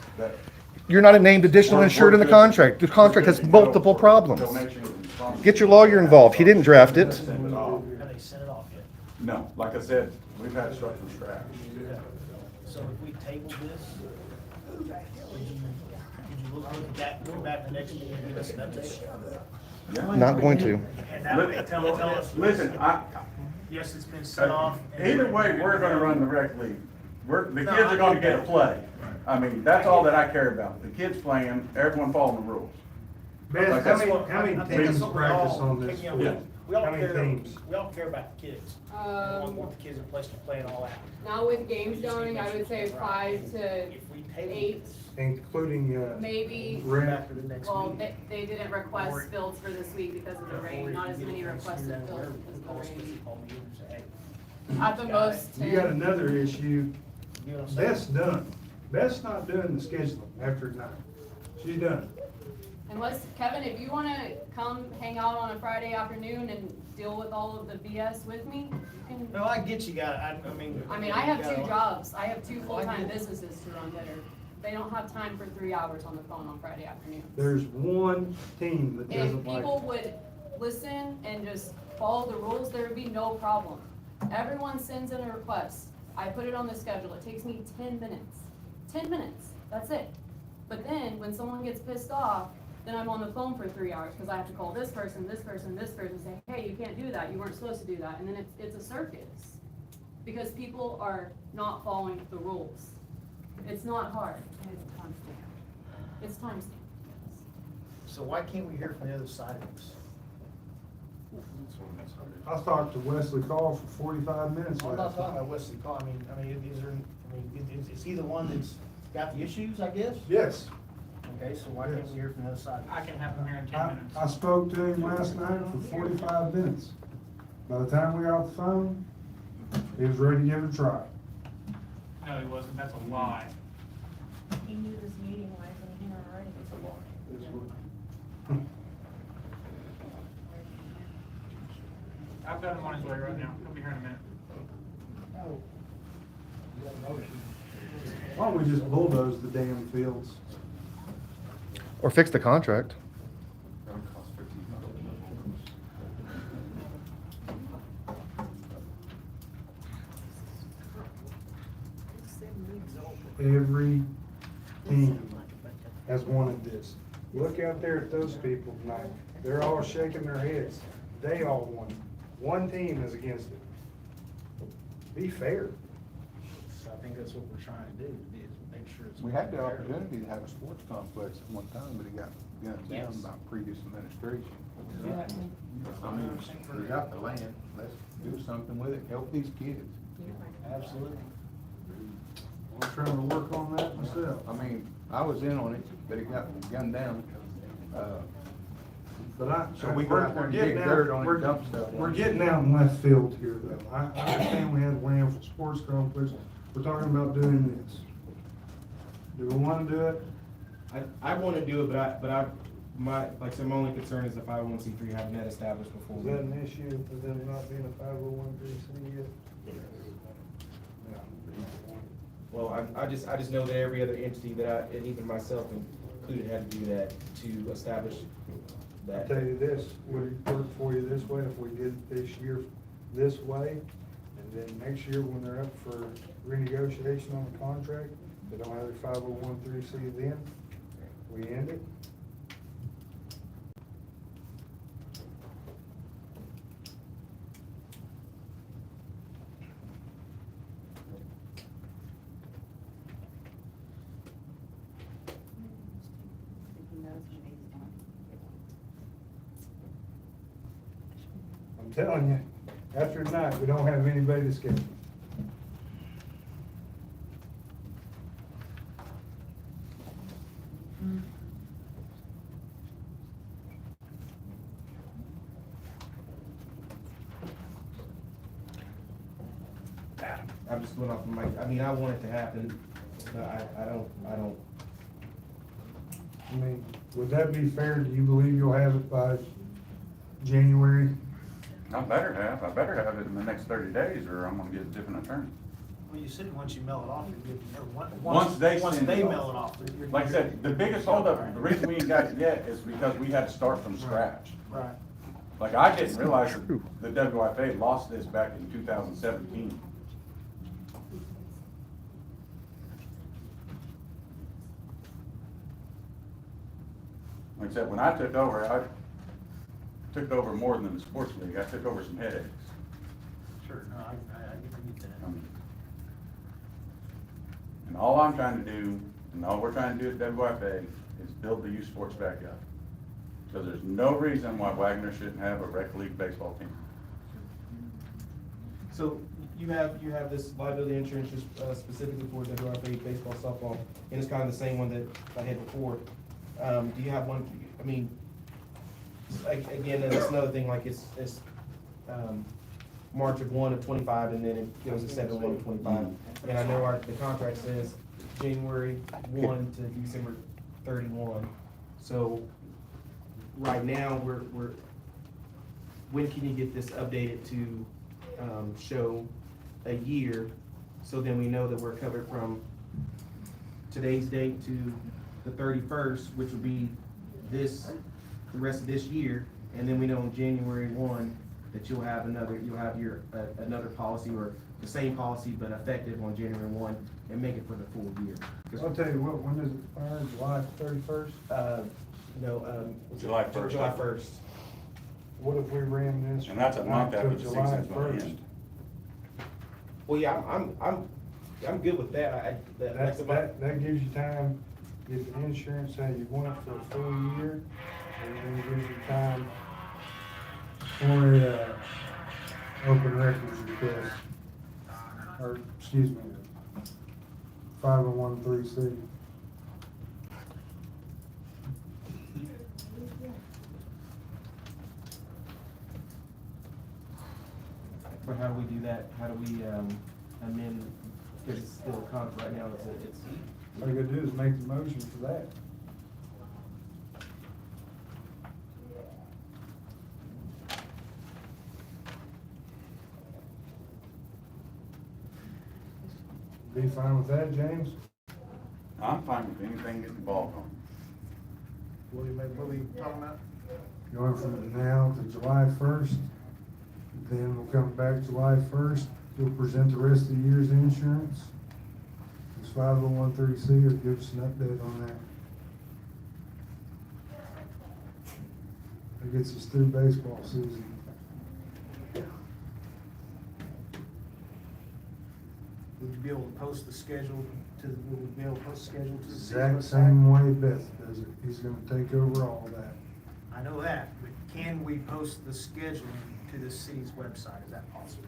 You're not a named additional insured in the contract. The contract has multiple problems. Get your lawyer involved. He didn't draft it. Have they sent it off yet? No, like I said, we've had stuff from scratch. So if we table this, could you look at that, go back to next meeting and give us an update? Not going to. And now they tell us. Listen, Yes, it's been sent off. either way, we're gonna run the rec league. The kids are gonna get a play. I mean, that's all that I care about. The kids playing, everyone following the rules. Beth, how many teams practice on this Yeah. field? We all How many care, teams? we all care about the kids. We want the kids in place to play and all that. Now with games going, I would say 5 to If we table 8, Including, maybe. rec. back to the next Well, meeting. they didn't request fields for this week because of the rain, not as many requested fields because of the rain. At the most, You got 10. another issue. You know what I'm saying? Beth's done. Beth's not doing the scheduling after 9. She's done. Unless, Kevin, if you wanna come hang out on a Friday afternoon and deal with all of the BS with me, you can. No, I get you, I mean. I have 2 jobs. I have 2 full-time businesses to run that are, they don't have time for 3 hours on the phone on Friday afternoons. There's one team that If doesn't like people it. would listen and just follow the rules, there would be no problem. Everyone sends in a request. I put it on the schedule. It takes me 10 minutes. 10 minutes, that's it. But then, when someone gets pissed off, then I'm on the phone for 3 hours, because I have to call this person, this person, this person, say, hey, you can't do that, you weren't supposed to do that, and then it's a circus. Because people are not following the rules. It's not hard. It's time stamp. So why can't we hear from the other side of this? I talked to Wesley Call for 45 minutes I'm not last talking night. about Wesley Call, is he the one that's got the issues, I guess? Yes. Okay, so why can't we hear from the other side? I can have him here in 10 minutes. I spoke to him last night for 45 minutes. By the time we got off the phone, he was ready to give it a try. No, he wasn't, that's a lie. He knew this meeting wasn't here already. It's a lie. I've got him on his way right now, he'll be here in a minute. Why don't we just bulldoze the damn fields? Or fix the contract. Every team has wanted this. Look out there at those people tonight. They're all shaking their heads. They all want it. One team is against it. Be fair. So I think that's what we're trying to do, is make sure it's. We had the opportunity to have a sports complex at one time, but it got gunned down by previous administration. Yeah. I mean, we got the land, let's do something with it, help these kids. Absolutely. I'm trying to work on that myself. I mean, I was in on it, but it got gunned down. So we go out there and dig dirt on it, dump stuff. We're getting out in left field here though. I understand we have land for sports complex. We're talking about doing this. Do we want to do it? I wanna do it, like I said, my only concern is the 501c3 having that established before. Is that an issue with them not being a 501(c)(3) yet? Well, I just know that every other entity that and even myself included, had to do that to establish I'll that. tell you this, would it work for you this way if we did it this year this way? And then next year when they're up for renegotiation on the contract, they don't have their 501(c)(3) then, we end it? I'm telling you, after tonight, we don't have anybody to schedule. I'm just going off of I mean, I want it to happen, but I don't. I mean, would that be fair? Do you believe you'll have it by January? I better have it in the next 30 days or I'm gonna get a different attorney. Well, you said once you mail it off, you're good. Once they send it mail off. it off. you're Like I good. said, the biggest holdup, the reason we ain't got it yet is because we had to start from scratch. Right. Like, I didn't realize that the WFA lost this back in 2017. Like I said, when I took over more than the sports league. I took over some headaches. Sure, no, I get that. And all I'm trying to do, and all we're trying to do at WFA is build the youth sports back up. Because there's no reason why Wagoner shouldn't have a rec league baseball team. So you have this liability insurance just specifically for WRFA baseball, softball, and it's kind of the same one that I had before. Do you have one, I mean, again, that's another thing, like it's March of 1 of 25, and then it goes to 7/1 of 25. And I know the contract says January 1 to December 31. So right now, when can you get this updated to show a year, so then we know that we're covered from today's date to the 31st, which would be the rest of this year, and then we know on January 1 that you'll have your another policy, or the same policy but effective on January 1, and make it for the full year. I'll tell you what, when does it expire, July 31st? July 1st. July 1st. What if we ran this? And that's a month till after the July season's gonna 1st? end. Well, yeah, I'm good with that. That gives you time, get the insurance, say you want it for a full year, and then it gives you time for a, open records request. Or, excuse me, 501(c). But how do we do that? How do we, amend, because it's still a contract right now, it's. All you gotta do is make the motion for that. Be fine with that, James? I'm fine with anything getting the ball going. What are you talking about? Going from now to July 1st, then we'll come back July 1st, you'll present the rest of the year's insurance. This 501(c) will give us an update on that. That gets us through baseball season. Would you be able to post the schedule would we be able to post the schedule to the city's Exact website? same way Beth does it. He's gonna take over all that. I know that, but can we post the scheduling to the city's website? Is that possible?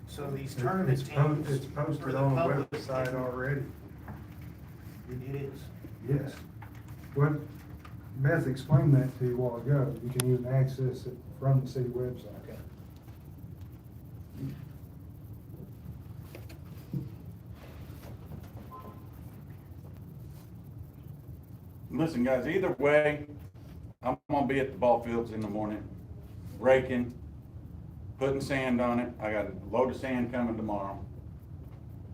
So these tournament It's teams. It's for posted the on the public website can- already. It is. Yes. What, Beth explained that to you a while ago. You can even access it from the city website. Okay. Listen, guys, either way, I'm gonna be at the ball fields in the morning, raking, putting sand on it. I got a load of sand coming tomorrow.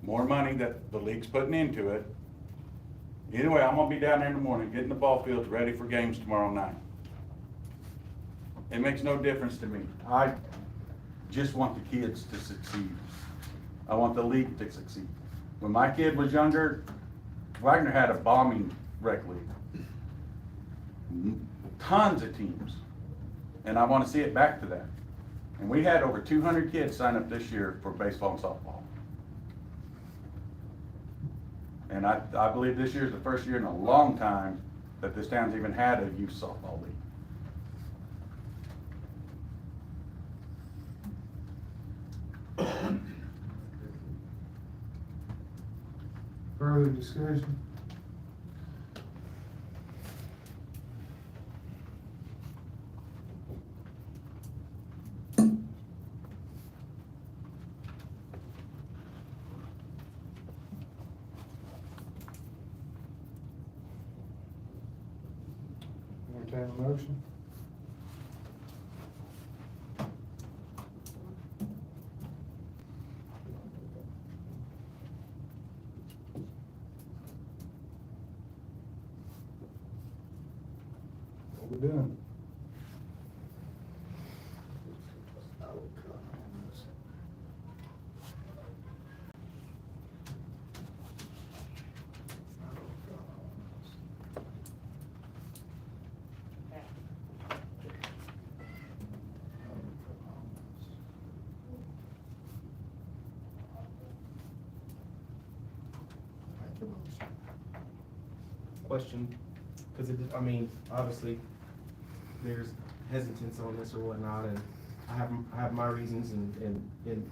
More money that the league's putting into it. Either way, I'm gonna be down there in the morning, getting the ball fields ready for games tomorrow night. It makes no difference to me. I just want the kids to succeed. I want the league to succeed. When my kid was younger, Wagner had a bombing rec league. Tons of teams. And I want to see it back to that. And we had over 200 kids sign up this year for baseball and softball. And I believe this year is the first year in a long time that this town's even had a youth softball league. Further discussion? Entertain a motion? What we doing? Question, because I mean, obviously, there's hesitance on this or whatnot, and I have my reasons, and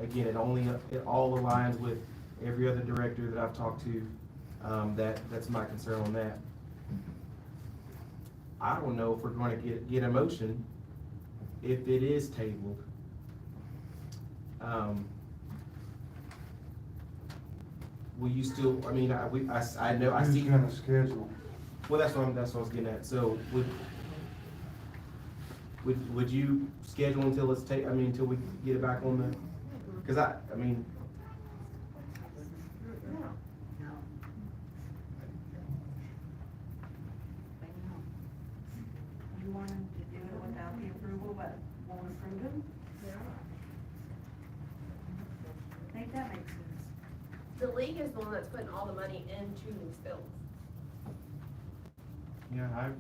again, it all aligns with every other director that I've talked to, that's my concern on that. I don't know if we're going to get a motion if it is tabled. Will you still, I mean, I know, I see. Who's gonna schedule? Well, that's what I was getting at. So would you schedule until until we get it back on the, because I mean. You want them to do it without the approval, but won't approve them? I think that makes sense. The league is the one that's putting all the money into these fields. Yeah,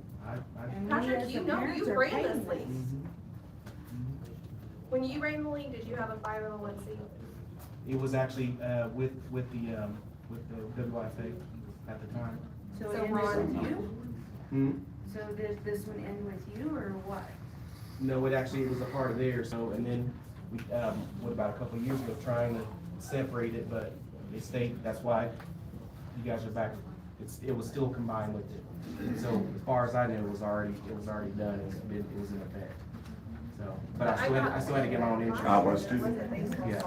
And we Patrick, as you the know, parents you are ran paying this this. league. When you ran the league, did you have a 501c? it was actually, with the WFA at the time. So it Ron, ended with you? Hmm? So does this one end with you or what? No, it was a part of theirs, so, and then we, what, about a couple of years ago, trying to separate it, but it stayed, that's why you guys are back. It was still combined with it. And so as far as I know, it was already done, it was in effect. So, but I still had to get my own insurance. I was too. Yeah.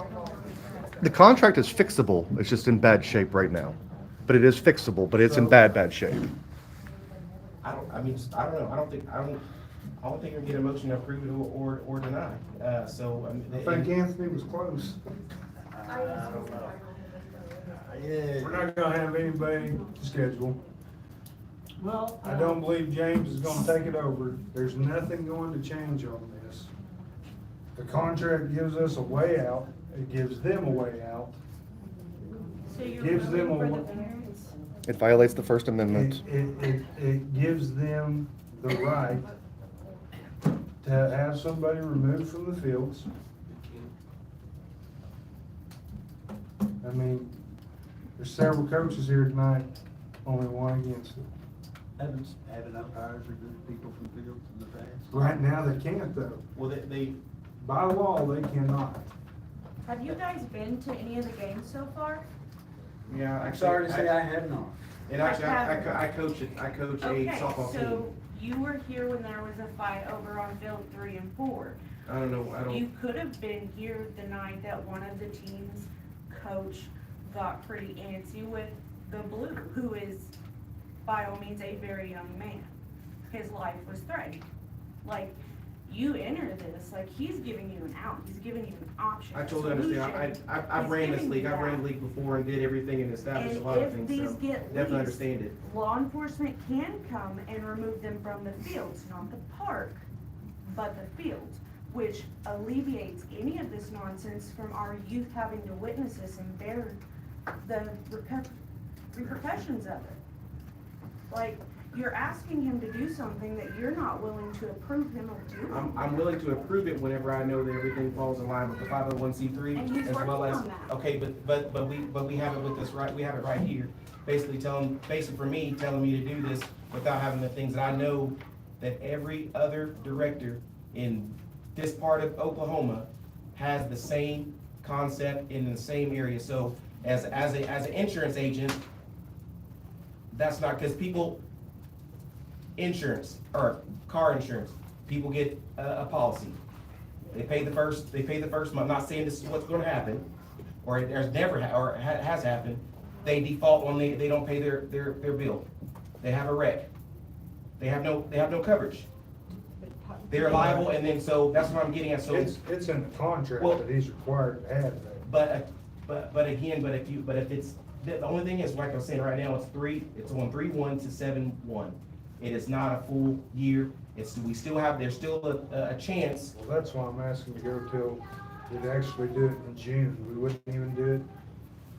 The contract is fixable. It's just in bad shape right now. But it is fixable, but it's in bad shape. I don't know, I don't think we get a motion to approve it or deny, so, I mean. I think Anthony was close. We're not gonna have anybody scheduled. Well, I don't believe James is gonna take it over. There's nothing going to change on this. The contract gives us a way out. It gives them a way out. So you're Gives them voting for a- the parents? It violates the First Amendment. It gives them the right to have somebody removed from the fields. I mean, there's several coaches here tonight, only one against it. Having umpires or good people from fields in the past. Right now, they can't though. Well, they, By law, they cannot. Have you guys been to any of the games so far? yeah. I'm sorry to say I have not. And actually, I coach a softball team. So you were here when there was a fight over on field 3 and 4. I don't know, You could have been here the night that one of the teams' coach got pretty antsy with the Blue, who is by all means a very young man. His life was threatened. Like, you enter this, like, he's giving you an out, he's giving you an option. I totally understand, I've ran this league, I've ran the league before and did everything and established a lot of And things, if so these get definitely leased, understand it. law enforcement can come and remove them from the fields, not the park, but the fields, which alleviates any of this nonsense from our youth having to witness this and bear the repercussions of it. Like, you're asking him to do something that you're not willing to approve him of doing. I'm willing to approve it whenever I know that everything falls in line with the 501c3 And he's as well working as, on that. okay, but we have it with this right, we have it right here. Basically telling me to do this without having the things that I know that every other director in this part of Oklahoma has the same concept in the same area. So as an insurance agent, that's not, because people, insurance or car insurance, people get a policy. They pay the first month. I'm not saying this is what's going to happen, or there's never has happened. They default when they don't pay their bill. They have a wreck. They have no coverage. They're liable, and then so that's what I'm getting at. So It's in the contract Well- that he's required to have that. but again, if it's the only thing is, like I was saying right now, it's on 3-1 to 7-1. It is not a full year. There's still a chance. Well, that's why I'm asking to go till we'd actually do it in June. We wouldn't even do it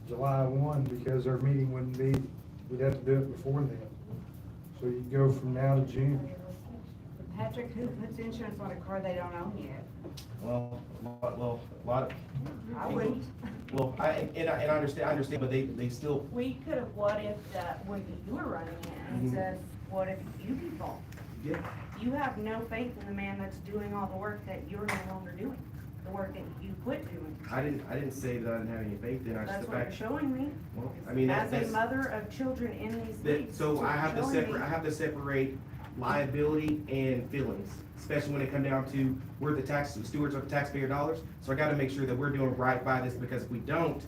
July 1 because our meeting wouldn't be, we'd have to do it before then. So you go from now to June. Patrick, who puts insurance on a car they don't own yet? Well, a lot of. I wouldn't. Well, I understand, but they still. We could have, what if that, when you were running it, and Mhm. said, what if you default? Yeah. You have no faith in the man that's doing all the work that you're no longer doing, the work that you quit doing. I didn't say that I didn't have any faith in. I just That's the what you're fact. showing me. Well, I mean, As a that's. mother of children in these That, leagues. so that's I what have to you're showing me. I have to separate liability and feelings, especially when it comes down to we're the tax stewards of taxpayer dollars. So I got to make sure that we're doing right by this, because if we don't,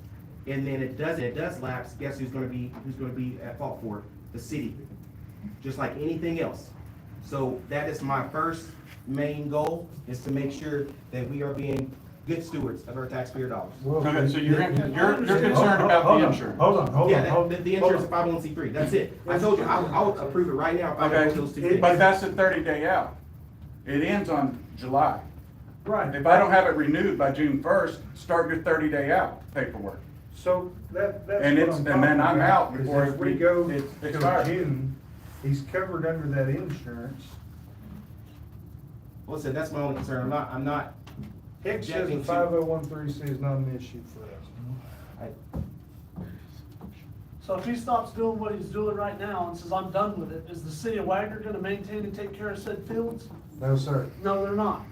and then it does lapse, guess who's going to be at fault for it? The city, just like anything else. So that is my first main goal, is to make sure that we are being good stewards of our taxpayer dollars. Okay, so you're concerned about the insurance. Hold on. Yeah, the insurance is 501c3, that's it. I told you, I'll approve it right now if I know those two Okay, things. but that's a 30-day out. It ends on July. Right. If I don't have it renewed by June 1st, start your 30-day out paperwork. So that's And what it's- I'm and then talking I'm about, out is before if we it- go it's to expired. June, he's covered under that insurance. Well, I said, that's my only concern. I'm not Hicks says the objecting to. 5013C is not an issue for us. So if he stops doing what he's doing right now and says, I'm done with it, is the city of Wagner gonna maintain and take care of said fields? No, sir. No, they're not.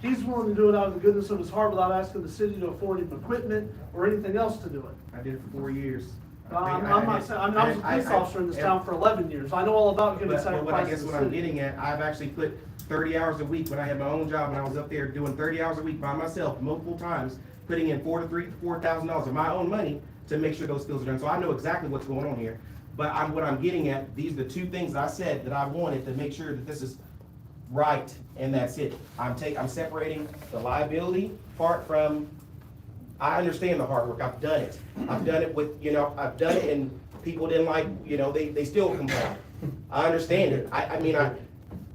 He's willing to do it out of the goodness of his heart without asking the city to afford him equipment or anything else to do it. I did it for 4 years. I'm not saying, I was a police officer in this town for 11 years. I know all about giving But what I sacrifices guess to what the I'm city. getting at, I've actually put 30 hours a week when I had my own job and I was up there doing 30 hours a week by myself multiple times, putting in $4,000 of my own money to make sure those fields are done. So I know exactly what's going on here. But what I'm getting at, these are the two things I said that I wanted to make sure that this is right, and that's it. I'm separating the liability part from, I understand the hard work, I've done it. I've done it with, I've done it and people didn't like, they still complain. I understand it.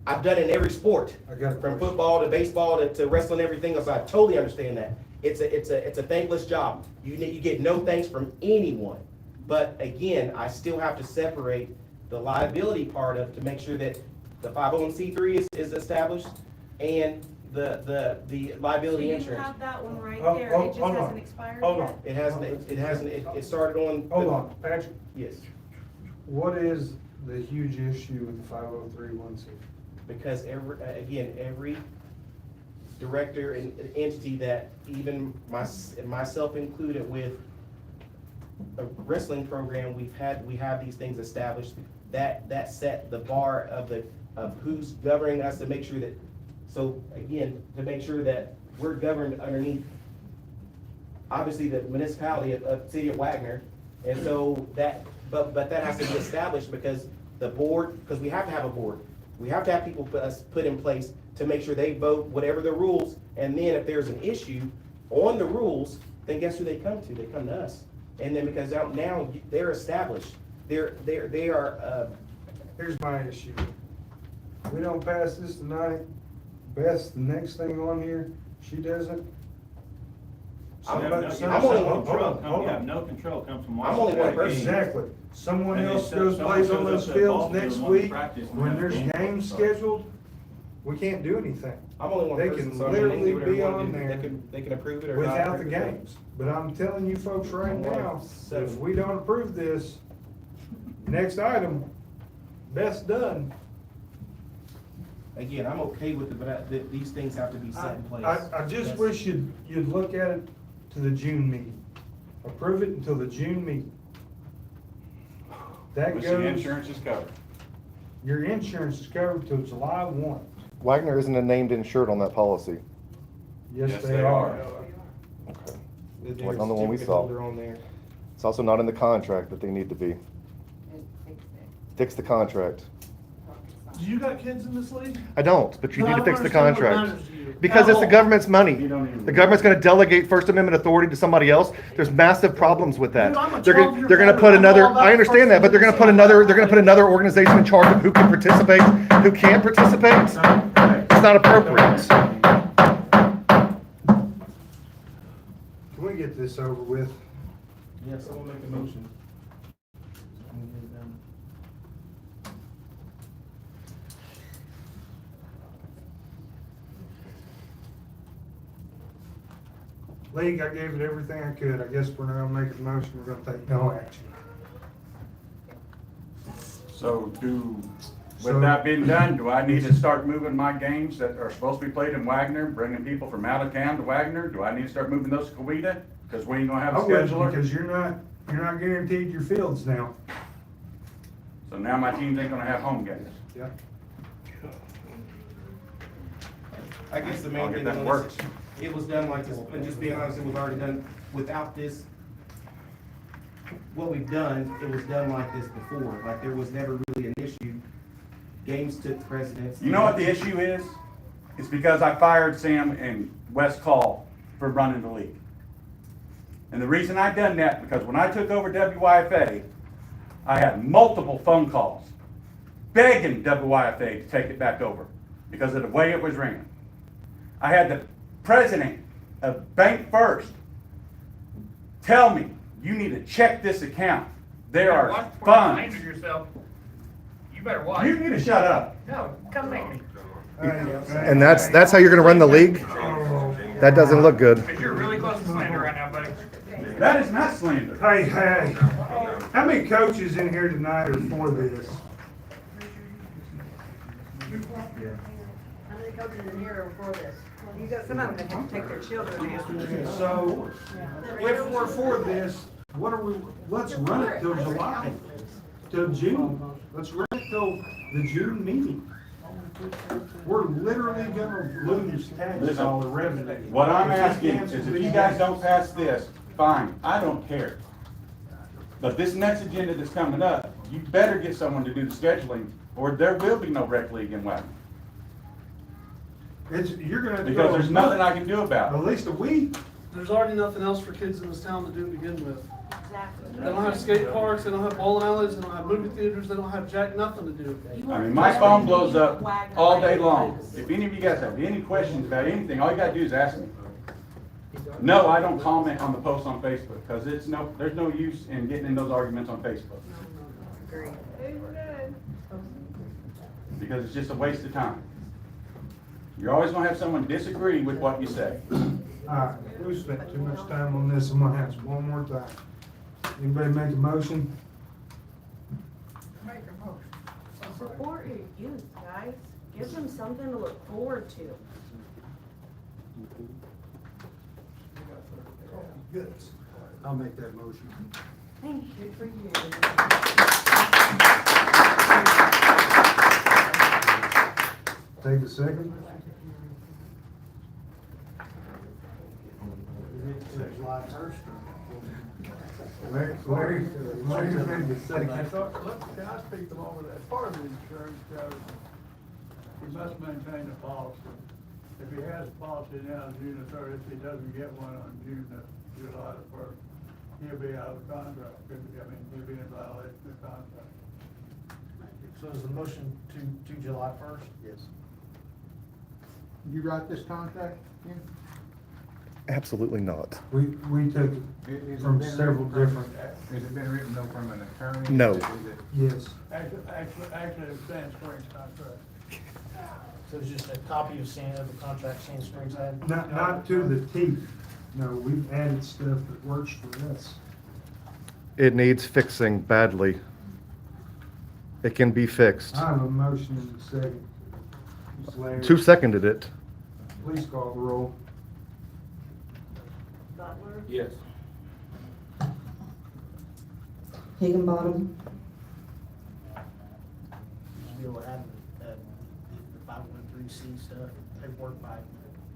I've done it in every sport, from football to baseball to wrestling, everything else. I totally understand that. It's a thankless job. You get no thanks from anyone. But again, I still have to separate the liability part to make sure that the 501c3 is established and the liability You insurance. have that one right Oh, there, oh, it just hold on. hasn't expired Hold yet? on. It hasn't, it started on. Hold on, Patrick. Yes, What is the huge issue with the 5031C? because every director and entity that even myself included with a wrestling program, we have these things established that set the bar of who's governing us to make sure that, so again, to make sure that we're governed underneath, obviously, the municipality of City of Wagner. And so but that has to be established because the board, because we have to have a board. We have to have people put in place to make sure they vote whatever the rules. And then if there's an issue on the rules, then guess who they come to? They come to us. And then because now they're established, they are. Here's my issue. We don't pass this tonight, Beth, the next thing on here, she doesn't. I'm Somebody- only hold one. on, hold You have on. no control, comes from I'm only one Washington. person. Exactly. Someone And else it's- goes someone plays shows on up those at fields ball field next and wants to week, practice and when have there's games. games scheduled, we can't do anything. I'm only one They person, can so I mean, they can do literally whatever be they wanna on do. there They can approve it or not. without the approve it. games. But I'm telling you folks right now, So- if we don't approve this, next item, Beth's done. Again, I'm okay with it, but these things have to be set in place. I just That's- wish you'd look at it to the June meeting. Approve it until the June meeting. That Which the goes, insurance is covered. your insurance is covered till July 1. Wagner isn't a named insured on that policy. Yes, they are. Okay. There's Like on the one we certificate saw. holder on there. It's also not in the contract that they need to be. Fix the contract. Do you got kids in this league? I don't, but you No, need I to don't fix the understand what contract. matters to you. Because it's the At all. government's money. You don't even- The government's gonna delegate First Amendment authority to somebody else. There's massive problems with that. Dude, I'm a They're 12-year they're gonna veteran. put I know another, all about I understand that, but they're gonna First put Amendment. another, they're gonna put another organization in charge of who can participate, who can't participate. It's not appropriate. Can we get this over with? Yeah, someone make a motion. League, I gave it everything I could. I guess we're not gonna make a motion, we're gonna take no action. So So- with that being done, do I need to start moving my games that are supposed to be played in Wagner, bringing people from out of town to Wagner? Do I need to start moving those to Coweta? Because we ain't gonna have a I would, scheduler? because you're not guaranteed your fields now. So now my teams ain't gonna have home games. Yeah. I guess the I'll main get thing that on works. this, it was done like this, and just being honest, it was already done without this. What we've done, it was done like this before, like there was never really an issue. Games took precedence. You know what the issue is? It's because I fired Sam and Wes Call for running the league. And the reason I done that, because when I took over WYFA, I had multiple phone calls begging WYFA to take it back over because of the way it was ran. I had the president of Bank First tell me, you need to check this account. There Better are watch before you funds. slander yourself. You better watch. You need to shut up. No, come make me. And that's how you're gonna run the league? That doesn't look good. Because you're really close to slander right now, buddy. That is not slander. Hey, how many coaches in here tonight are for this? How many coaches in here are for this? You got some of them that have to take their children in. So, if we're for this, let's run it till July, till June. Let's run it till the June meeting. We're literally gonna lose tax dollar revenue. What I'm asking is if you guys don't pass this, fine, I don't care. But this next agenda that's coming up, you better get someone to do the scheduling, or there will be no rec league in Wagoner. You're gonna have to Because go there's nothing I can do about at it. least a week. There's already nothing else for kids in this town to do to begin with. Exactly. They don't have skate parks, they don't have bowling alleys, they don't have movie theaters, they don't have jack nothing to do. I mean, my phone blows up all day long. If any of you guys have any questions about anything, all you gotta do is ask me. No, I don't comment on the posts on Facebook, because there's no use in getting in those arguments on Facebook. Because it's just a waste of time. You're always gonna have someone disagree with what you say. Alright, we spent too much time on this, I'm gonna ask one more time. Anybody make a motion? Support your youth, guys. Give them something to look forward to. Good. I'll make that motion. Thank you for you. Take a second. July 1st. Larry, take a second. I speak them over that part of the insurance code. He must maintain a policy. If he has a policy now on June the 30th, if he doesn't get one on July the 1st, he'll be out of contract. He'll be in violation of the contract. So is the motion to July 1st? Yes. You write this contract, Ken? Absolutely not. We took it from several different. Has it been written though from an attorney? No. Yes. Actually, it's Sand Springs contract. So it's just a copy of the contract Sand Springs had? Not to the T. No, we've added stuff that works for us. It needs fixing badly. It can be fixed. I have a motion in a second. Ms. Larry, Who seconded it? please call the roll. Butler. Yes. Higginbottom, You'll have the 513C stuff, paperwork by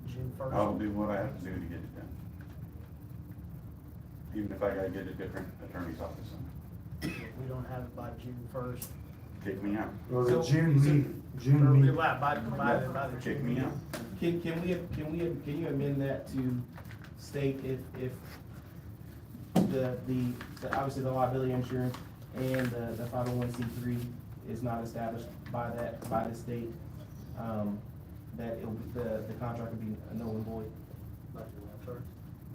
June 1st. I'll do what I have to do to get it done. Even if I gotta get a different attorney's office on If we don't have it by June 1st. it. Kick me out. Well, the June meeting, Or meeting. by the Kick June me meeting. out. Can you amend that to state if the obviously the liability insurance and the 501c3 is not established by this date, that the contract would be a null and void?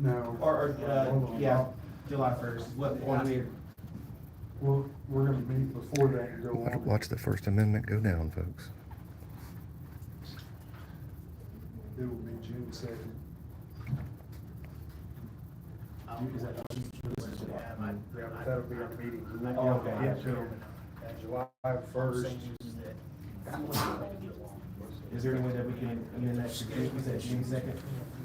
No. Or Hold on. yeah, July 1st, what, one year? Well, we're gonna meet before that and go on. Watch the First Amendment go down, folks. It will be June 2nd. That'll be our meeting. Oh, okay. Get to July 1st. Is there any way that we can amend that to June 2nd?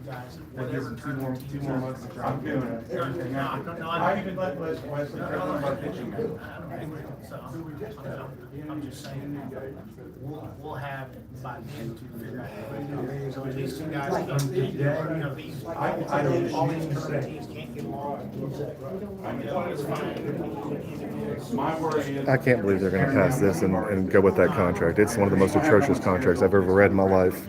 Guys, That gives them two more months to try. I'm doing everything I can. I even let Wesley tell them about pitching it. I'm just saying, we'll have by then to figure out. So these two guys, these, I don't- all these current teams can't get along. It's fine. My worry is. I can't believe they're gonna pass this and go with that contract. It's one of the most atrocious contracts I've ever read in my life.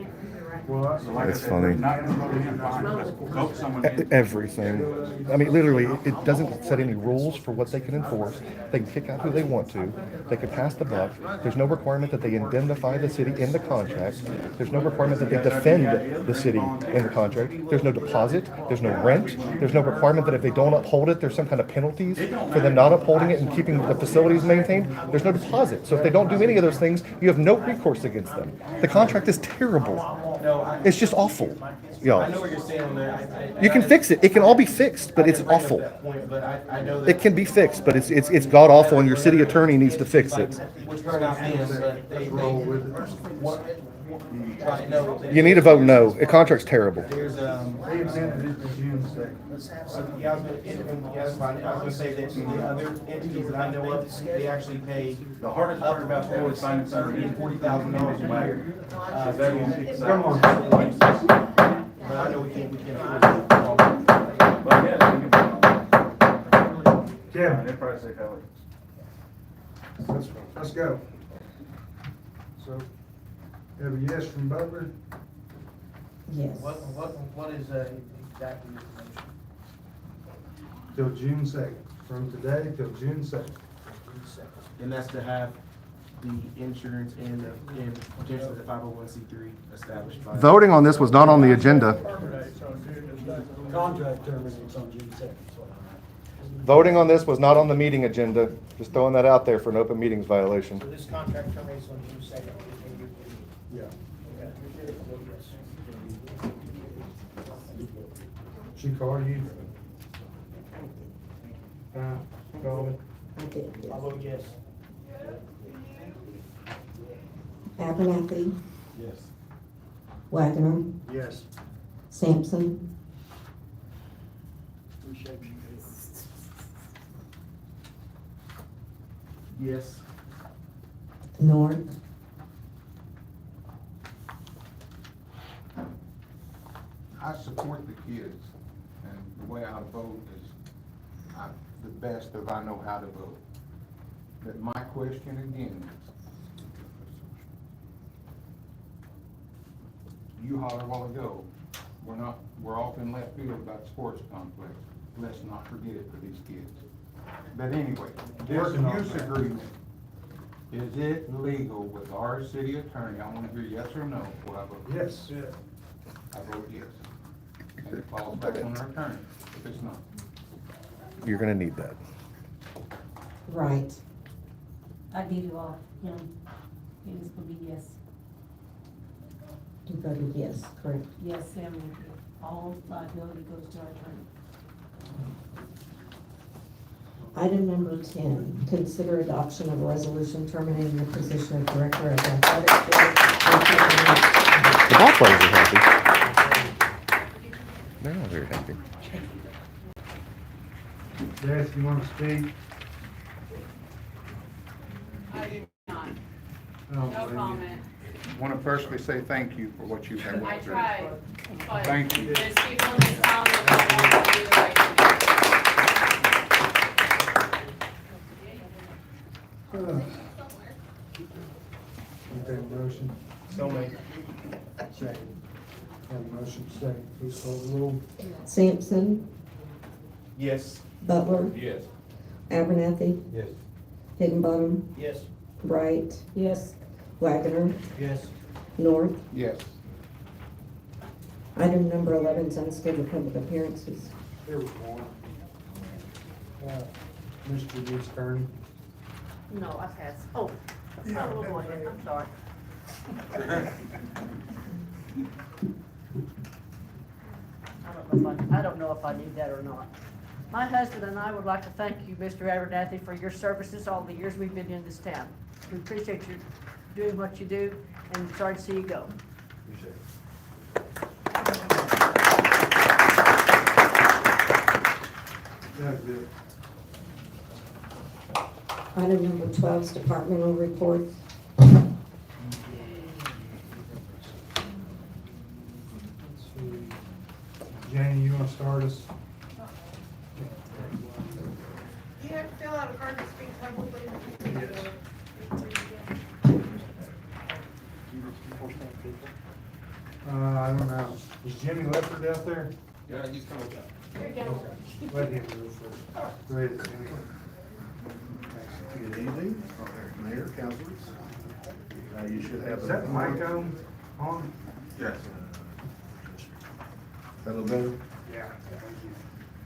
Well, So like I That's said, funny. there's not gonna be any fines, just vote someone in. Everything. I mean, literally, it doesn't set any rules for what they can enforce. They can kick out who they want to. They can pass the buck. There's no requirement that they indemnify the city in the contract. There's no requirement that they defend the city in the contract. There's no deposit. There's no rent. There's no requirement that if they don't uphold it, there's some kind of penalties for them not upholding it and keeping the facilities maintained. There's no deposit. So if they don't do any of those things, you have no recourse against them. The contract is terrible. It's just awful. Yo, I know what you're saying on that. you can fix it. It can all be fixed, but it's awful. But I know that. It can be fixed, but it's god awful, and your city attorney needs to fix it. Which is not them, but they roll with it. Right, no. You need to vote no. The contract's terrible. There's, They amended it in June second. so, yeah, that's fine. I was gonna say that the other entities that I know of, they actually pay The hardest part about that is signing something in $40,000 a year. Come on. But I know we can't afford But yeah, we can. Kevin, They probably say hell. let's go. So, have a yes from Butler? Yes. What is, exactly your motion? Till June second, from today till June second. And that's to have the insurance and potentially the 501c3 established by. Voting on this was not on the agenda. Contract terminates on June second. Voting on this was not on the meeting agenda. Just throwing that out there for an open meetings violation. So this contract terminates on June second. Yeah. Okay. She called you? Call me. I did, yes. I'll vote yes. Abernathy, Yes. Wagoner, Yes. Sampson, Yes. North, I support the kids, and the way I vote is the best of I know how to vote. But my question again is, you hollered a while ago, we're off in left field about sports complex. Let's not forget it for these kids. But anyway, this use agreement, is it legal with our city attorney? I want to hear yes or no before I vote. Yes. I vote yes. And it falls back on our attorney if it's not. You're gonna need that. right. I need it all, you know, it is gonna be yes. You voted yes, correct. Yes, and all liability goes to our attorney. Item number 10, consider adoption of a resolution terminating the position of Director of Athletics. The ball players are happy. They're not very happy. Beth, you wanna speak? I do not. No No comment. I want to personally say thank you for what you've had. I tried, but Thank you. there's people in this town that don't want to do the right Okay, motion. So made. Second. Have a motion second, please call the roll. Sampson, Yes. Butler, Yes. Abernathy, Yes. Higginbottom, Yes. Bright, Yes. Wagoner, Yes. North. Yes. Item number 11 is unscheduled public appearances. There was one. Mr. Dee's turn. No, I passed. Oh, go ahead, I'm sorry. I don't know if I need that or not. My husband and I would like to thank you, Mr. Abernathy, for your services all the years we've been in this town. We appreciate you doing what you do, and sorry to see you go. That's it. Item number 12 is departmental report. Let's see. Jane, you wanna start us? You have to fill out a card to speak publicly. I don't know. Is Jimmy Leopard out there? Yeah, he's coming back. Let him go first. Go ahead, Jimmy. Good evening, Mayor, councilors. You should have. Is that mic on? Yes. A little better? Yeah.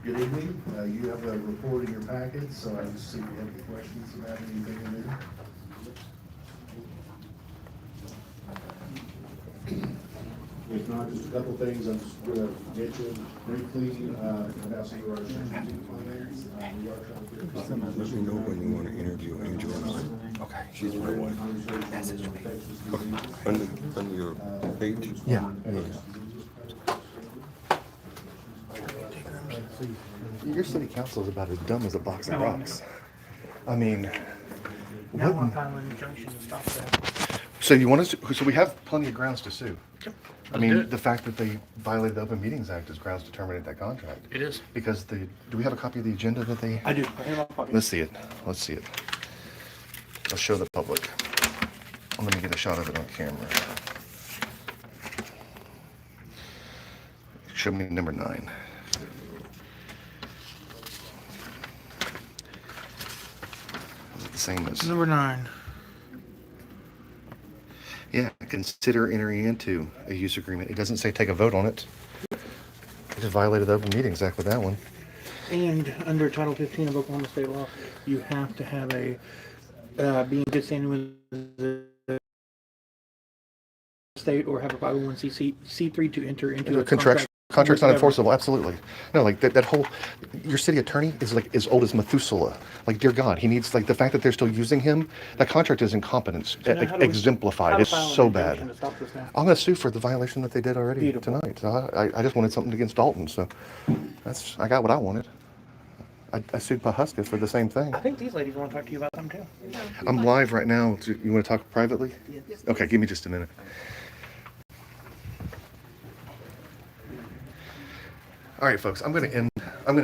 Good evening. You have a report in your packet, so I just see if you have any questions about anything in there. If not, just a couple of things I'm just gonna mention briefly, about some of our changes on there. We are trying to get. Let me know when you want to interview Angel. Okay, she's right away. On your page? Yeah. Your city council is about as dumb as a box of rocks. I mean, Now what? I'm filing an injunction to stop that. So you want us to, so we have plenty of grounds to sue. I Let's do mean, it. the fact that they violated the Open Meetings Act is grounds to terminate that contract. It is. Because do we have a copy of the agenda that they? I do. I have my pocket. Let's see it. Let's see it. Let's show the public. Let me get a shot of it on camera. Show me number 9. Is it the same as? Number 9. Yeah, consider entering into a use agreement. It doesn't say take a vote on it. It just violated the Open Meetings Act with that one. And under Title 15 of Oklahoma State law, you have to have a be in good standing with the state or have a 501c3 to enter into a contract. Contract's not whatever. enforceable, absolutely. No, like that whole, your city attorney is like as old as Methuselah. Like, dear God, he needs, like, the fact that they're still using him, that contract is incompetence So now how do we- exemplified. how to It's file an so injunction bad. to stop this now? I'm gonna sue for the violation that they did already Beautiful. tonight. So I just wanted something against Dalton, so I got what I wanted. I sued Pahuska for the same thing. I think these ladies want to talk to you about them too. I'm live right now. You want to talk privately? Yes. Okay, give me just a minute. All right, folks. I'm gonna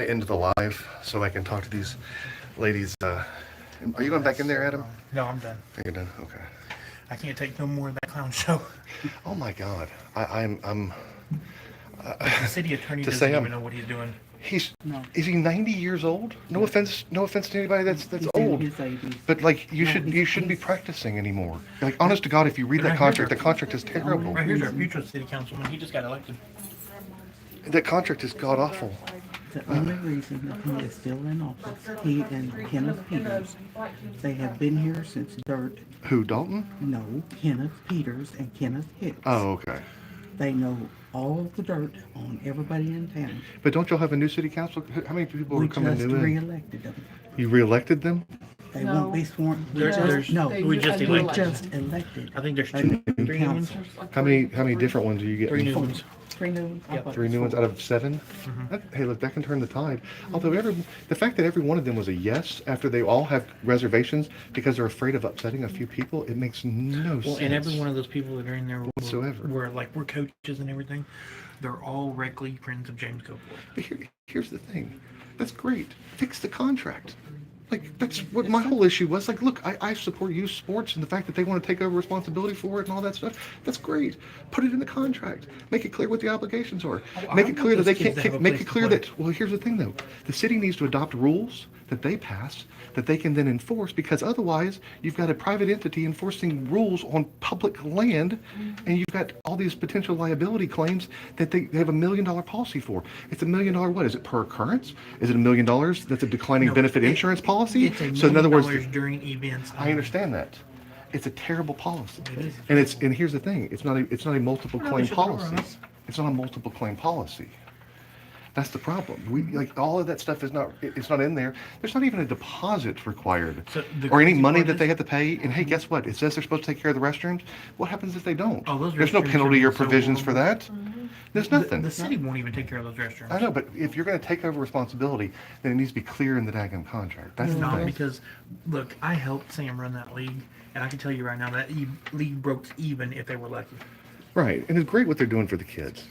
end the live so I can talk to these ladies. Are you going back in there, Adam? No, I'm done. You're done. Okay. I can't take no more of that clown show. Oh my God. I'm. The city attorney to doesn't say even know what he's doing. Is he 90 years old? No offense to anybody that's old. But like you shouldn't be practicing anymore. Like, honest to God, if you read that contract, the contract is terrible. Right here's our future city councilman. He just got elected. That contract is god awful. The only reason that he is still in office, he and Kenneth Peters, they have been here since dirt. Who, Dalton? No, Kenneth Peters and Kenneth Hicks. Oh, okay. They know all the dirt on everybody in town. But don't y'all have a new city council? How many people We are coming just new in? re-elected them. You re-elected them? They won't be sworn. We just elected. Elected. I think there's a two, new three new ones. council. How many different ones do you get? 3 new ones. 3 new ones. Yep. 3 new ones out of 7? Hey, look, that can turn the tide. Although the fact that every one of them was a yes after they all have reservations because they're afraid of upsetting a few people, it makes no sense. And every one of those people that are in there whatsoever. we're coaches and everything. They're all regularly friends of James Copeland. But here's the thing. That's great. Fix the contract. Like, that's what my whole issue was. Like, look, I support youth sports and the fact that they want to take over responsibility for it and all that stuff. That's great. Put it in the contract. Make it clear what the obligations are. Make it clear that they can't, make it clear that, well, here's the thing though. The city needs to adopt rules that they pass that they can then enforce, because otherwise you've got a private entity enforcing rules on public land and you've got all these potential liability claims that they have $1 million policy for. It's $1 million, what is it, per occurrence? Is it $1 million that's a declining benefit insurance policy? It's So in other words, during events. I understand that. It's a terrible policy. And here's the thing, it's not a multiple claim policy. It's not a multiple claim policy. That's the problem. We like all of that stuff is not. It's not in there. There's not even a deposit required, or any money that they have to pay. And hey, guess what? It says they're supposed to take care of the restrooms. What happens if they don't? Oh, those There's no restrooms penalty are or so provisions for that. There's nothing. The city won't even take care of those restrooms. I know, but if you're going to take over responsibility, then it needs to be clear in the daggone contract. That's the No, thing. because look, I helped Sam run that league, and I can tell you right now that league broke even if they were lucky. Right, and it's great what they're doing for the kids.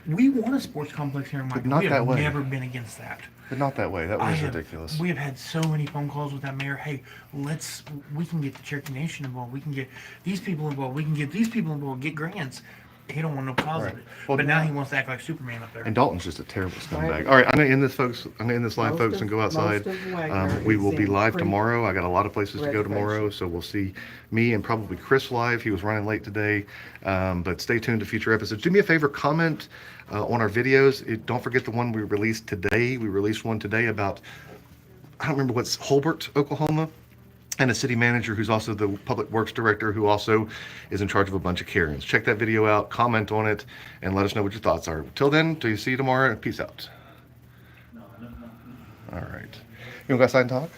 We want a sports complex here in Michael. not We that have way. never been against that. But not that way. That was ridiculous. We have had so many phone calls with that mayor. Hey, we can get the Cherokee Nation involved. We can get these people involved. We can get these people involved. Get grants. he don't want no cause Right. of it. Well, But now he wants to act like Superman up there. And Dalton's just a terrible scumbag. All right, I'm gonna end this, folks. I'm gonna end this live, Most folks, of- and go outside. most of Wagoner We is will be in live pre- tomorrow. I got a lot of places to go tomorrow, reservation. so we'll see me and probably Chris live. He was running late today, but stay tuned to future episodes. Do me a favor, comment on our videos. Don't forget the one we released today. We released one today about, I don't remember what's, Holbert, Oklahoma, and a city manager who's also the public works director, who also is in charge of a bunch of Karens. Check that video out, comment on it, and let us know what your thoughts are. Till then, till you see you tomorrow, peace out. All right. You want to go outside and talk?